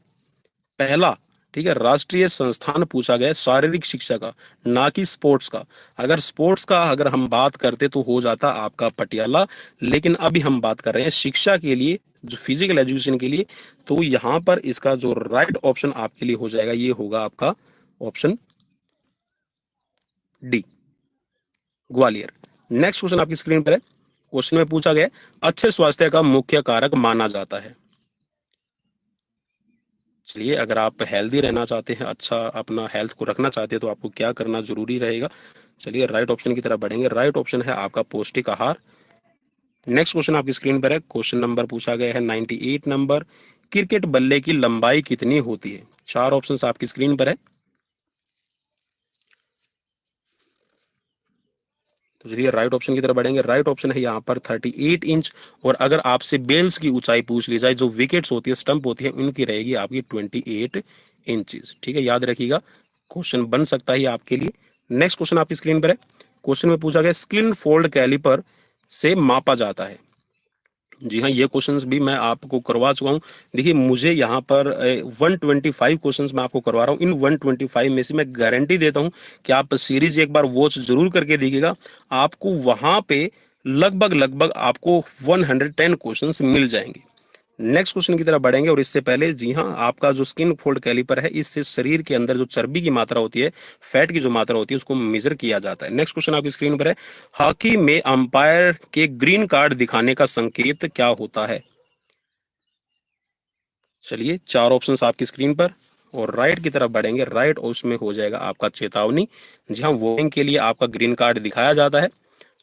पहला, ठीक है, राष्ट्रीय संस्थान पूछा गया शारीरिक शिक्षा का, ना कि स्पोर्ट्स का। अगर स्पोर्ट्स का अगर हम बात करते तो हो जाता आपका पटियाला, लेकिन अभी हम बात कर रहे हैं शिक्षा के लिए, जो फिजिकल एजुकेशन के लिए। तो यहाँ पर इसका जो राइट ऑप्शन आपके लिए हो जाएगा, ये होगा आपका option D, Gwalior. Next question आपकी स्क्रीन पर है। क्वेश्चन में पूछा गया अच्छे स्वास्थ्य का मुख्य कारक माना जाता है। चलिए, अगर आप हेल्दी रहना चाहते हैं, अच्छा अपना हेल्थ को रखना चाहते हैं, तो आपको क्या करना जरूरी रहेगा? चलिए राइट ऑप्शन की तरफ बढ़ेंगे। राइट ऑप्शन है आपका पौष्टिक आहार। नेक्स्ट क्वेश्चन आपकी स्क्रीन पर है। क्वेश्चन नंबर पूछा गया है 98 नंबर, क्रिकेट बल्ले की लंबाई कितनी होती है? चार ऑप्शंस आपकी स्क्रीन पर है। तो चलिए राइट ऑप्शन की तरफ बढ़ेंगे। राइट ऑप्शन है यहाँ पर 38 इंच, और अगर आपसे बेल्स की ऊंचाई पूछ ली जाए, जो विकेट्स होती है, स्टंप होती है, उनकी रहेगी आपकी 28 इंचेस। ठीक है, याद रखिएगा, क्वेश्चन बन सकता है आपके लिए। नेक्स्ट क्वेश्चन आपकी स्क्रीन पर है। क्वेश्चन में पूछा गया स्किन फोल्ड कैलिपर से मापा जाता है। जी हाँ, ये क्वेश्चंस भी मैं आपको करवा चुका हूँ। देखिए, मुझे यहाँ पर 125 क्वेश्चंस मैं आपको करवा रहा हूँ। इन 125 में से मैं गारंटी देता हूँ कि आप सीरीज एक बार वॉच जरूर करके देखिएगा, आपको वहाँ पे लगभग लगभग आपको 110 क्वेश्चंस मिल जाएंगे। नेक्स्ट क्वेश्चन की तरफ बढ़ेंगे, और इससे पहले जी हाँ, आपका जो स्किन फोल्ड कैलिपर है, इससे शरीर के अंदर जो चर्बी की मात्रा होती है, फैट की जो मात्रा होती है, उसको मेजर किया जाता है। नेक्स्ट क्वेश्चन आपकी स्क्रीन पर है, हॉकी में अंपायर के ग्रीन कार्ड दिखाने का संकेत क्या होता है? चलिए, चार ऑप्शंस आपकी स्क्रीन पर, और राइट की तरफ बढ़ेंगे। राइट उसमें हो जाएगा आपका चेतावनी। जी हाँ, वॉर्निंग के लिए आपका ग्रीन कार्ड दिखाया जाता है।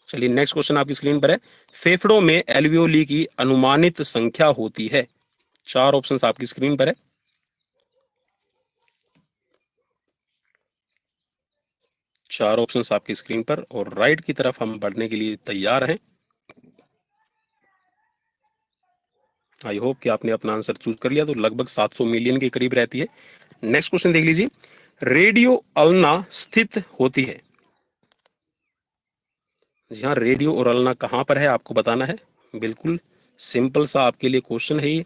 चलिए नेक्स्ट क्वेश्चन आपकी स्क्रीन पर है, फेफड़ों में एल्वियोली की अनुमानित संख्या होती है। चार ऑप्शंस आपकी स्क्रीन पर है। चार ऑप्शंस आपकी स्क्रीन पर, और राइट की तरफ हम बढ़ने के लिए तैयार हैं। आई होप कि आपने अपना आंसर चूज कर लिया। तो लगभग 700 मिलियन के करीब रहती है। नेक्स्ट क्वेश्चन देख लीजिए, रेडियो अल्ना स्थित होती है। जी हाँ, रेडियो और अल्ना कहाँ पर है आपको बताना है। बिल्कुल सिंपल सा आपके लिए क्वेश्चन है ये।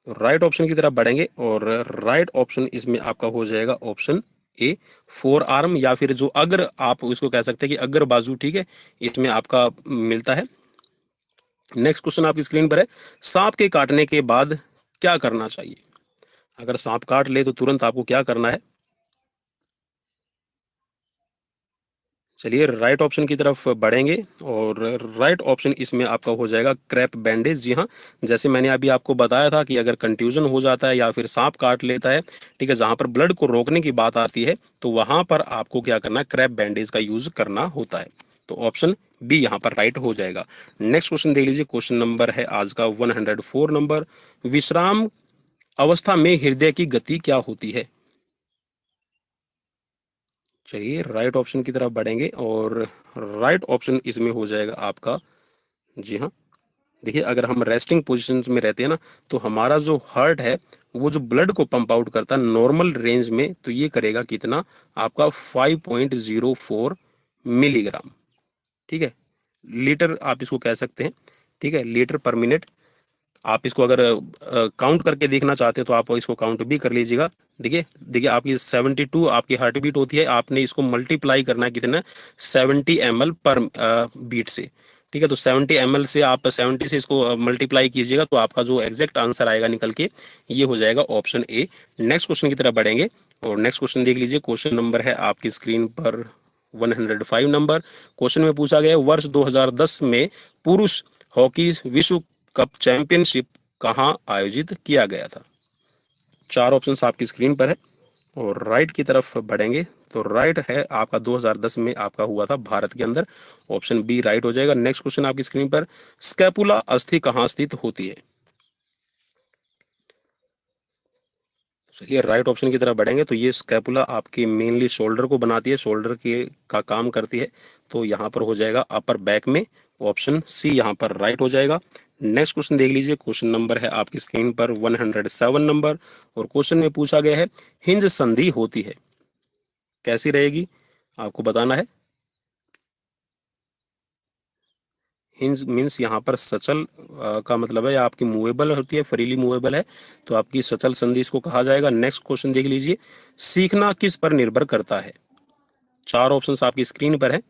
राइट ऑप्शन की तरफ बढ़ेंगे, और राइट ऑप्शन इसमें आपका हो जाएगा ऑप्शन ए, फोर आर्म, या फिर जो अग्र, आप इसको कह सकते हैं कि अग्र बाजू। ठीक है, इसमें आपका मिलता है। नेक्स्ट क्वेश्चन आपकी स्क्रीन पर है, सांप के काटने के बाद क्या करना चाहिए? अगर सांप काट ले तो तुरंत आपको क्या करना है? चलिए राइट ऑप्शन की तरफ बढ़ेंगे, और राइट ऑप्शन इसमें आपका हो जाएगा क्रैप बैंडेज। जी हाँ, जैसे मैंने अभी आपको बताया था कि अगर कंट्यूजन हो जाता है या फिर सांप काट लेता है, ठीक है, जहां पर ब्लड को रोकने की बात आती है, तो वहां पर आपको क्या करना है, क्रैप बैंडेज का यूज करना होता है। तो ऑप्शन बी यहाँ पर राइट हो जाएगा। नेक्स्ट क्वेश्चन देख लीजिए। क्वेश्चन नंबर है आज का 104 नंबर, विश्राम अवस्था में हृदय की गति क्या होती है? चलिए राइट ऑप्शन की तरफ बढ़ेंगे, और राइट ऑप्शन इसमें हो जाएगा आपका, जी हाँ, देखिए, अगर हम रेस्टिंग पोजीशन में रहते हैं ना, तो हमारा जो हार्ट है, वो जो ब्लड को पंप आउट करता है नॉर्मल रेंज में, तो ये करेगा कितना, आपका 5.04 मिलीग्राम। ठीक है, लीटर आप इसको कह सकते हैं। ठीक है, लीटर पर मिनट। आप इसको अगर काउंट करके देखना चाहते हैं तो आप इसको काउंट भी कर लीजिएगा। देखिए देखिए, आपकी 72 आपकी हार्ट बीट होती है, आपने इसको मल्टीप्लाई करना है कितना, 70 ml पर बीट से। ठीक है, तो 70 ml से आप 70 से इसको मल्टीप्लाई कीजिएगा, तो आपका जो एग्जैक्ट आंसर आएगा निकल के, ये हो जाएगा ऑप्शन ए। नेक्स्ट क्वेश्चन की तरफ बढ़ेंगे, और नेक्स्ट क्वेश्चन देख लीजिए। क्वेश्चन नंबर है आपकी स्क्रीन पर 105 नंबर। क्वेश्चन में पूछा गया वर्ष 2010 में पुरुष हॉकी विश्व कप चैंपियनशिप कहाँ आयोजित किया गया था? चार ऑप्शंस आपकी स्क्रीन पर है, और राइट की तरफ बढ़ेंगे। तो राइट है आपका 2010 में आपका हुआ था भारत के अंदर, ऑप्शन बी राइट हो जाएगा। नेक्स्ट क्वेश्चन आपकी स्क्रीन पर, स्कैपुला अस्थि कहाँ स्थित होती है? चलिए राइट ऑप्शन की तरफ बढ़ेंगे तो ये स्कैपुला आपकी मेनली शोल्डर को बनाती है, शोल्डर के का काम करती है, तो यहाँ पर हो जाएगा अपर बैक में, ऑप्शन सी यहाँ पर राइट हो जाएगा। नेक्स्ट क्वेश्चन देख लीजिए, क्वेश्चन नंबर है आपकी स्क्रीन पर 107 नंबर, और क्वेश्चन में पूछा गया है हिंज संधि होती है, कैसी रहेगी आपको बताना है। हिंज मीन्स यहाँ पर सचल का मतलब है आपकी मूवेबल होती है, फ्रीली मूवेबल है, तो आपकी सचल संधि इसको कहा जाएगा। नेक्स्ट क्वेश्चन देख लीजिए, सीखना किस पर निर्भर करता है? चार ऑप्शंस आपकी स्क्रीन पर है।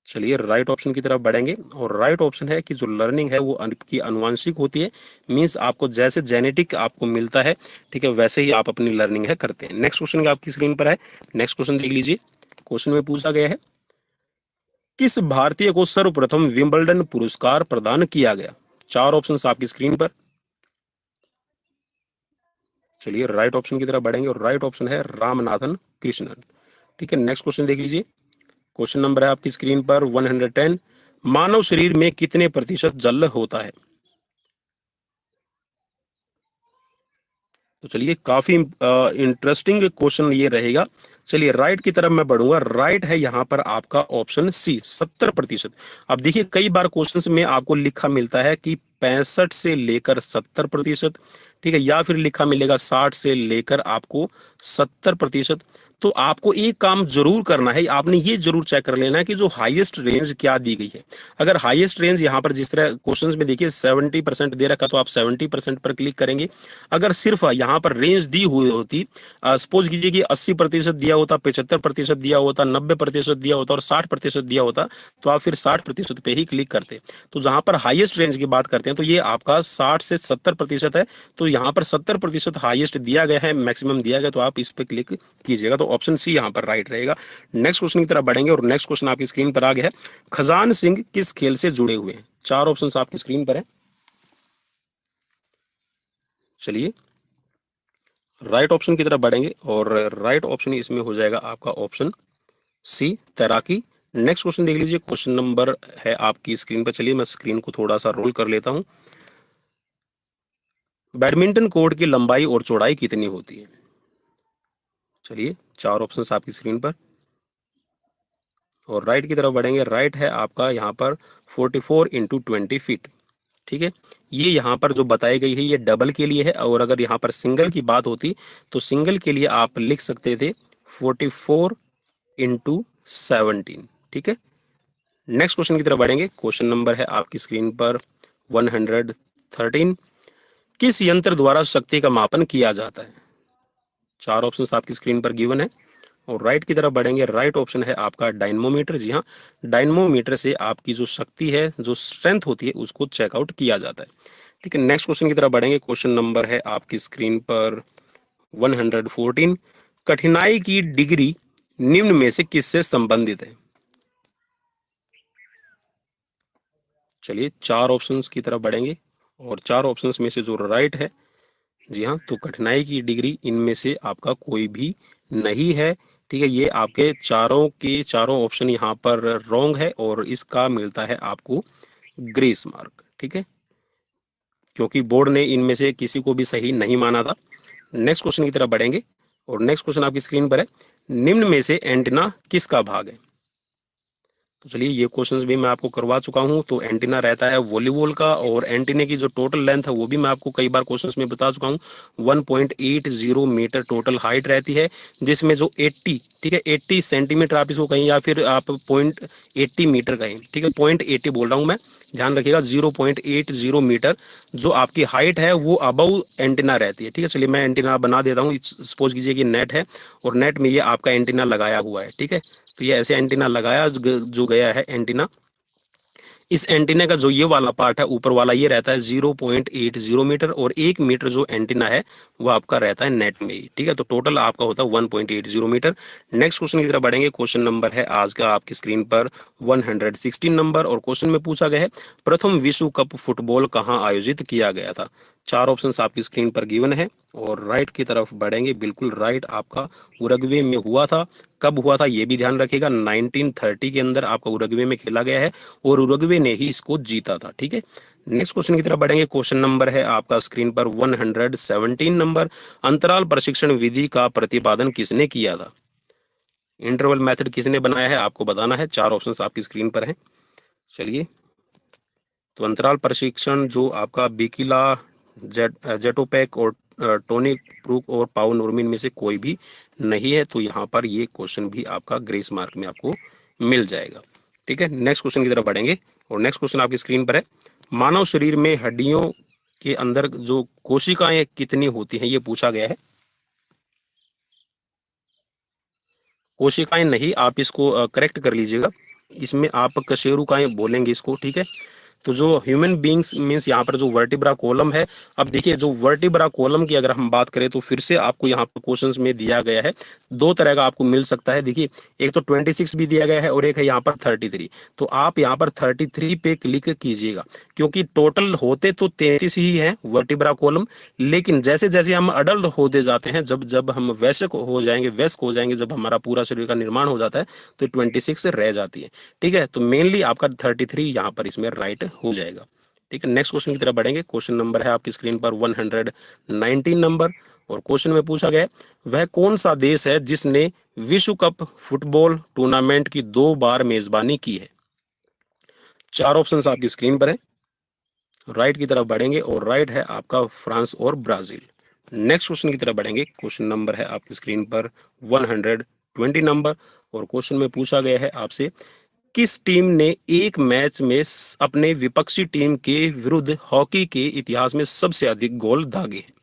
चलिए राइट ऑप्शन की तरफ बढ़ेंगे, और राइट ऑप्शन है कि जो लर्निंग है वो आपकी अनुवांशिक होती है, मीन्स आपको जैसे जेनेटिक आपको मिलता है, ठीक है, वैसे ही आप अपनी लर्निंग है करते हैं। नेक्स्ट क्वेश्चन आपकी स्क्रीन पर है, नेक्स्ट क्वेश्चन देख लीजिए, क्वेश्चन में पूछा गया है किस भारतीय को सर्वप्रथम विंबलडन पुरस्कार प्रदान किया गया? चार ऑप्शंस आपकी स्क्रीन पर। चलिए राइट ऑप्शन की तरफ बढ़ेंगे, और राइट ऑप्शन है रामनाथन कृष्णन, ठीक है। नेक्स्ट क्वेश्चन देख लीजिए, क्वेश्चन नंबर है आपकी स्क्रीन पर 110, मानव शरीर में कितने प्रतिशत जल होता है? तो चलिए काफी इंटरेस्टिंग क्वेश्चन ये रहेगा। चलिए राइट की तरफ मैं बढ़ूंगा, राइट है यहाँ पर आपका ऑप्शन सी 70%। अब देखिए कई बार क्वेश्चंस में आपको लिखा मिलता है कि 65 से लेकर 70%, ठीक है, या फिर लिखा मिलेगा 60 से लेकर आपको 70%। तो आपको एक काम जरूर करना है, आपने ये जरूर चेक कर लेना है कि जो हाईएस्ट रेंज क्या दी गई है। अगर हाईएस्ट रेंज यहाँ पर जिस तरह क्वेश्चंस में देखिए 70% दे रखा, तो आप 70% पर क्लिक करेंगे। अगर सिर्फ यहाँ पर रेंज दी हुई होती, सपोज कीजिए कि 80% दिया होता, 75% दिया होता, 90% दिया होता और 60% दिया होता, तो आप फिर 60% पे ही क्लिक करते। तो जहां पर हाईएस्ट रेंज की बात करते हैं तो ये आपका 60 से 70% है, तो यहाँ पर 70% हाईएस्ट दिया गया है, मैक्सिमम दिया गया, तो आप इस पे क्लिक कीजिएगा, तो ऑप्शन सी यहाँ पर राइट रहेगा। नेक्स्ट क्वेश्चन की तरफ बढ़ेंगे, और नेक्स्ट क्वेश्चन आपकी स्क्रीन पर आ गया है, खजान सिंह किस खेल से जुड़े हुए हैं? चार ऑप्शंस आपकी स्क्रीन पर है। चलिए राइट ऑप्शन की तरफ बढ़ेंगे, और राइट ऑप्शन इसमें हो जाएगा आपका ऑप्शन सी तैराकी। नेक्स्ट क्वेश्चन देख लीजिए, क्वेश्चन नंबर है आपकी स्क्रीन पर। चलिए मैं स्क्रीन को थोड़ा सा रोल कर लेता हूं। बैडमिंटन कोर्ट की लंबाई और चौड़ाई कितनी होती है? चलिए चार ऑप्शंस आपकी स्क्रीन पर, और राइट की तरफ बढ़ेंगे, राइट है आपका यहाँ पर 44x20 फीट, ठीक है। ये यहाँ पर जो बताई गई है ये डबल के लिए है, और अगर यहाँ पर सिंगल की बात होती तो सिंगल के लिए आप लिख सकते थे 44x17, ठीक है। नेक्स्ट क्वेश्चन की तरफ बढ़ेंगे, क्वेश्चन नंबर है आपकी स्क्रीन पर 113, किस यंत्र द्वारा शक्ति का मापन किया जाता है? चार ऑप्शंस आपकी स्क्रीन पर गिवन है, और राइट की तरफ बढ़ेंगे, राइट ऑप्शन है आपका डायनमोमीटर। जी हाँ, डायनमोमीटर से आपकी जो शक्ति है, जो स्ट्रेंथ होती है, उसको चेकआउट किया जाता है, ठीक है। नेक्स्ट क्वेश्चन की तरफ बढ़ेंगे, क्वेश्चन नंबर है आपकी स्क्रीन पर 114, कठिनाई की डिग्री निम्न में से किससे संबंधित है? चलिए चार ऑप्शंस की तरफ बढ़ेंगे, और चार ऑप्शंस में से जो राइट है, जी हाँ, तो कठिनाई की डिग्री इनमें से आपका कोई भी नहीं है, ठीक है। ये आपके चारों के चारों ऑप्शन यहाँ पर रॉन्ग है, और इसका मिलता है आपको ग्रेस मार्क, ठीक है, क्योंकि बोर्ड ने इनमें से किसी को भी सही नहीं माना था। नेक्स्ट क्वेश्चन की तरफ बढ़ेंगे, और नेक्स्ट क्वेश्चन आपकी स्क्रीन पर है, निम्न में से एंटीना किसका भाग है? तो चलिए ये क्वेश्चंस भी मैं आपको करवा चुका हूं। तो एंटीना रहता है वॉलीबॉल का, और एंटीने की जो टोटल लेंथ है वो भी मैं आपको कई बार क्वेश्चंस में बता चुका हूं। 1.80 मीटर टोटल हाइट रहती है, जिसमें जो 80, ठीक है, 80 सेंटीमीटर आप इसको कहें, या फिर आप 0.80 मीटर कहें, ठीक है, 0.80 बोल रहा हूं मैं, ध्यान रखिएगा, 0.80 मीटर जो आपकी हाइट है वो अबव एंटीना रहती है, ठीक है। चलिए मैं एंटीना बना देता हूँ। सपोज कीजिए कि नेट है, और नेट में ये आपका एंटीना लगाया हुआ है, ठीक है। तो ये ऐसे एंटीना लगाया जो गया है एंटीना, इस एंटीना का जो ये वाला पार्ट है ऊपर वाला, ये रहता है 0.80 मीटर, और 1 मीटर जो एंटीना है वो आपका रहता है नेट में ही, ठीक है। तो टोटल आपका होता है 1.80 मीटर। नेक्स्ट क्वेश्चन की तरफ बढ़ेंगे, क्वेश्चन नंबर है आज का आपकी स्क्रीन पर 116 नंबर, और क्वेश्चन में पूछा गया है प्रथम विश्व कप फुटबॉल कहाँ आयोजित किया गया था? चार ऑप्शंस आपकी स्क्रीन पर गिवन है और राइट की तरफ बढ़ेंगे। बिल्कुल राइट, आपका उरुग्वे में हुआ था। कब हुआ था ये भी ध्यान रखिएगा, 1930 के अंदर आपका उरुग्वे में खेला गया है और उरुग्वे ने ही इसको जीता था। ठीक है, नेक्स्ट क्वेश्चन की तरफ बढ़ेंगे। क्वेश्चन नंबर है आपका स्क्रीन पर 117 नंबर, अंतराल प्रशिक्षण विधि का प्रतिपादन किसने किया था? इंटरवल मेथड किसने बनाया है आपको बताना है। चार ऑप्शंस आपकी स्क्रीन पर हैं। चलिए, तो अंतराल प्रशिक्षण जो आपका बिकिला, जेटोपेक और टोनी प्रूक और पाओ नूरमिन में से कोई भी नहीं है, तो यहाँ पर ये क्वेश्चन भी आपका ग्रेस मार्क में आपको मिल जाएगा। ठीक है, नेक्स्ट क्वेश्चन की तरफ बढ़ेंगे और नेक्स्ट क्वेश्चन आपकी स्क्रीन पर है। मानव शरीर में हड्डियों के अंदर जो कोशिकाएं कितनी होती हैं ये पूछा गया है। कोशिकाएं नहीं, आप इसको करेक्ट कर लीजिएगा, इसमें आप कशेरुकाएं बोलेंगे इसको। ठीक है, तो जो ह्यूमन बींग्स मीन्स यहाँ पर जो वर्टिब्रा कॉलम है, अब देखिए जो वर्टिब्रा कॉलम की अगर हम बात करें तो फिर से आपको यहाँ पर क्वेश्चंस में दिया गया है, दो तरह का आपको मिल सकता है। देखिए, एक तो 26 भी दिया गया है और एक है यहाँ पर 33। तो आप यहाँ पर 33 पे क्लिक कीजिएगा, क्योंकि टोटल होते तो 33 ही है वर्टिब्रा कॉलम, लेकिन जैसे जैसे हम अडल्ट होते जाते हैं, जब जब हम वयस्क हो जाएंगे, जब हमारा पूरा शरीर का निर्माण हो जाता है तो 26 रह जाती है। ठीक है, तो मेनली आपका 33 यहाँ पर इसमें राइट हो जाएगा। ठीक है, नेक्स्ट क्वेश्चन की तरफ बढ़ेंगे। क्वेश्चन नंबर है आपकी स्क्रीन पर 119 नंबर और क्वेश्चन में पूछा गया है, वह कौन सा देश है जिसने विश्व कप फुटबॉल टूर्नामेंट की 2 बार मेजबानी की है? चार ऑप्शंस आपकी स्क्रीन पर है। राइट की तरफ बढ़ेंगे और राइट है आपका फ्रांस और ब्राजील। नेक्स्ट क्वेश्चन की तरफ बढ़ेंगे। क्वेश्चन नंबर है आपकी स्क्रीन पर 120 नंबर और क्वेश्चन में पूछा गया है आपसे, किस टीम ने एक मैच में अपने विपक्षी टीम के विरुद्ध हॉकी के इतिहास में सबसे अधिक गोल दागे हैं?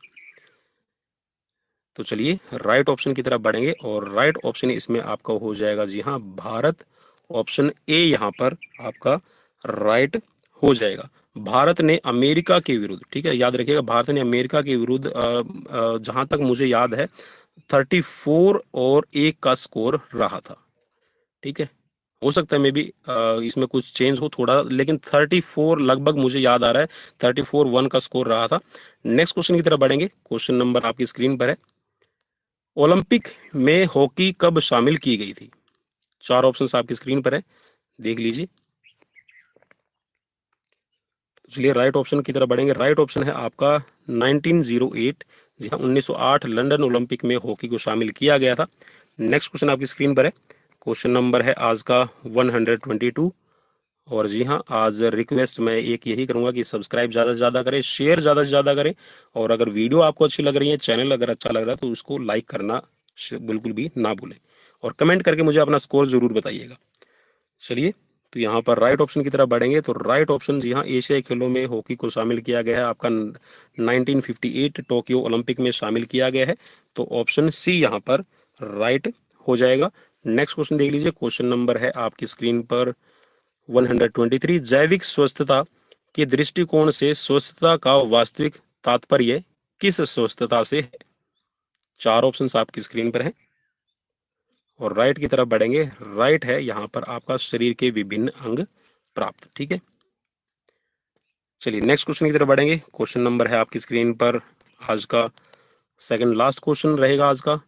तो चलिए राइट ऑप्शन की तरफ बढ़ेंगे और राइट ऑप्शन इसमें आपका हो जाएगा जी हाँ, भारत। ऑप्शन ए यहाँ पर आपका राइट हो जाएगा। भारत ने अमेरिका के विरुद्ध, ठीक है याद रखिएगा, भारत ने अमेरिका के विरुद्ध जहां तक मुझे याद है 34 और 1 का स्कोर रहा था। ठीक है, हो सकता है मे बी इसमें कुछ चेंज हो थोड़ा, लेकिन 34 लगभग मुझे याद आ रहा है, 34-1 का स्कोर रहा था। नेक्स्ट क्वेश्चन की तरफ बढ़ेंगे। क्वेश्चन नंबर आपकी स्क्रीन पर है, ओलंपिक में हॉकी कब शामिल की गई थी? चार ऑप्शंस आपकी स्क्रीन पर है, देख लीजिए। चलिए राइट ऑप्शन की तरफ बढ़ेंगे। राइट ऑप्शन है आपका 1908। जी हाँ, 1908 लंदन ओलंपिक में हॉकी को शामिल किया गया था। नेक्स्ट क्वेश्चन आपकी स्क्रीन पर है। क्वेश्चन नंबर है आज का 122 और जी हाँ, आज रिक्वेस्ट मैं एक यही करूंगा कि सब्सक्राइब ज़्यादा से ज़्यादा करें, शेयर ज़्यादा से ज़्यादा करें, और अगर वीडियो आपको अच्छी लग रही है, चैनल अगर अच्छा लग रहा है तो उसको लाइक करना बिल्कुल भी ना भूलें और कमेंट करके मुझे अपना स्कोर ज़रूर बताइएगा। चलिए, तो यहाँ पर राइट ऑप्शन की तरफ बढ़ेंगे तो राइट ऑप्शन जी हाँ, एशियाई खेलों में हॉकी को शामिल किया गया है आपका 1958 टोक्यो ओलंपिक में शामिल किया गया है, तो ऑप्शन सी यहाँ पर राइट हो जाएगा। नेक्स्ट क्वेश्चन देख लीजिए। क्वेश्चन नंबर है आपकी स्क्रीन पर 123, जैविक स्वस्थता के दृष्टिकोण से स्वस्थता का वास्तविक तात्पर्य किस स्वस्थता से है? चार ऑप्शंस आपकी स्क्रीन पर है और राइट की तरफ बढ़ेंगे। राइट है यहाँ पर आपका शरीर के विभिन्न अंग प्राप्त। ठीक है, चलिए नेक्स्ट क्वेश्चन की तरफ बढ़ेंगे। क्वेश्चन नंबर है आपकी स्क्रीन पर आज का सेकंड लास्ट क्वेश्चन रहेगा आज का,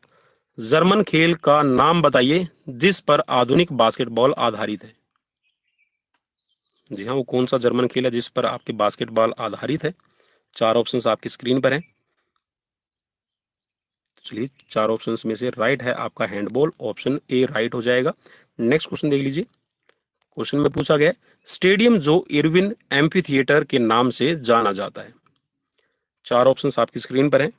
जर्मन खेल का नाम बताइए जिस पर आधुनिक बास्केटबॉल आधारित है। जी हाँ, वो कौन सा जर्मन खेल है जिस पर आपके बास्केटबॉल आधारित है? चार ऑप्शंस आपकी स्क्रीन पर हैं। चलिए, चार ऑप्शंस में से राइट है आपका हैंडबॉल, ऑप्शन ए राइट हो जाएगा। नेक्स्ट क्वेश्चन देख लीजिए। क्वेश्चन में पूछा गया, स्टेडियम जो इरविन एम्फी थिएटर के नाम से जाना जाता है। चार ऑप्शंस आपकी स्क्रीन पर हैं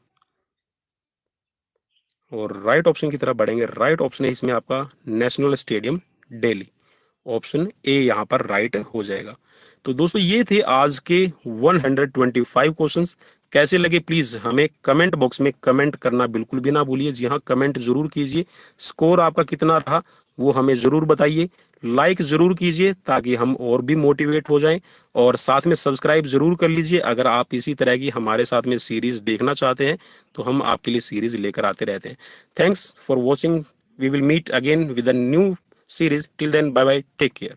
और राइट ऑप्शन की तरफ बढ़ेंगे। राइट ऑप्शन है इसमें आपका national stadium Delhi, option A यहाँ पर राइट हो जाएगा। तो दोस्तों ये थे आज के 125 क्वेश्चंस। कैसे लगे प्लीज हमें कमेंट बॉक्स में कमेंट करना बिल्कुल भी ना भूलिए। जी हाँ, कमेंट जरूर कीजिए, स्कोर आपका कितना रहा वो हमें जरूर बताइए, लाइक जरूर कीजिए ताकि हम और भी मोटिवेट हो जाएं, और साथ में सब्सक्राइब जरूर कर लीजिए। अगर आप इसी तरह की हमारे साथ में सीरीज देखना चाहते हैं तो हम आपके लिए सीरीज लेकर आते रहते हैं। Thanks for watching, we will meet again with a new series. Till then, bye bye, take care.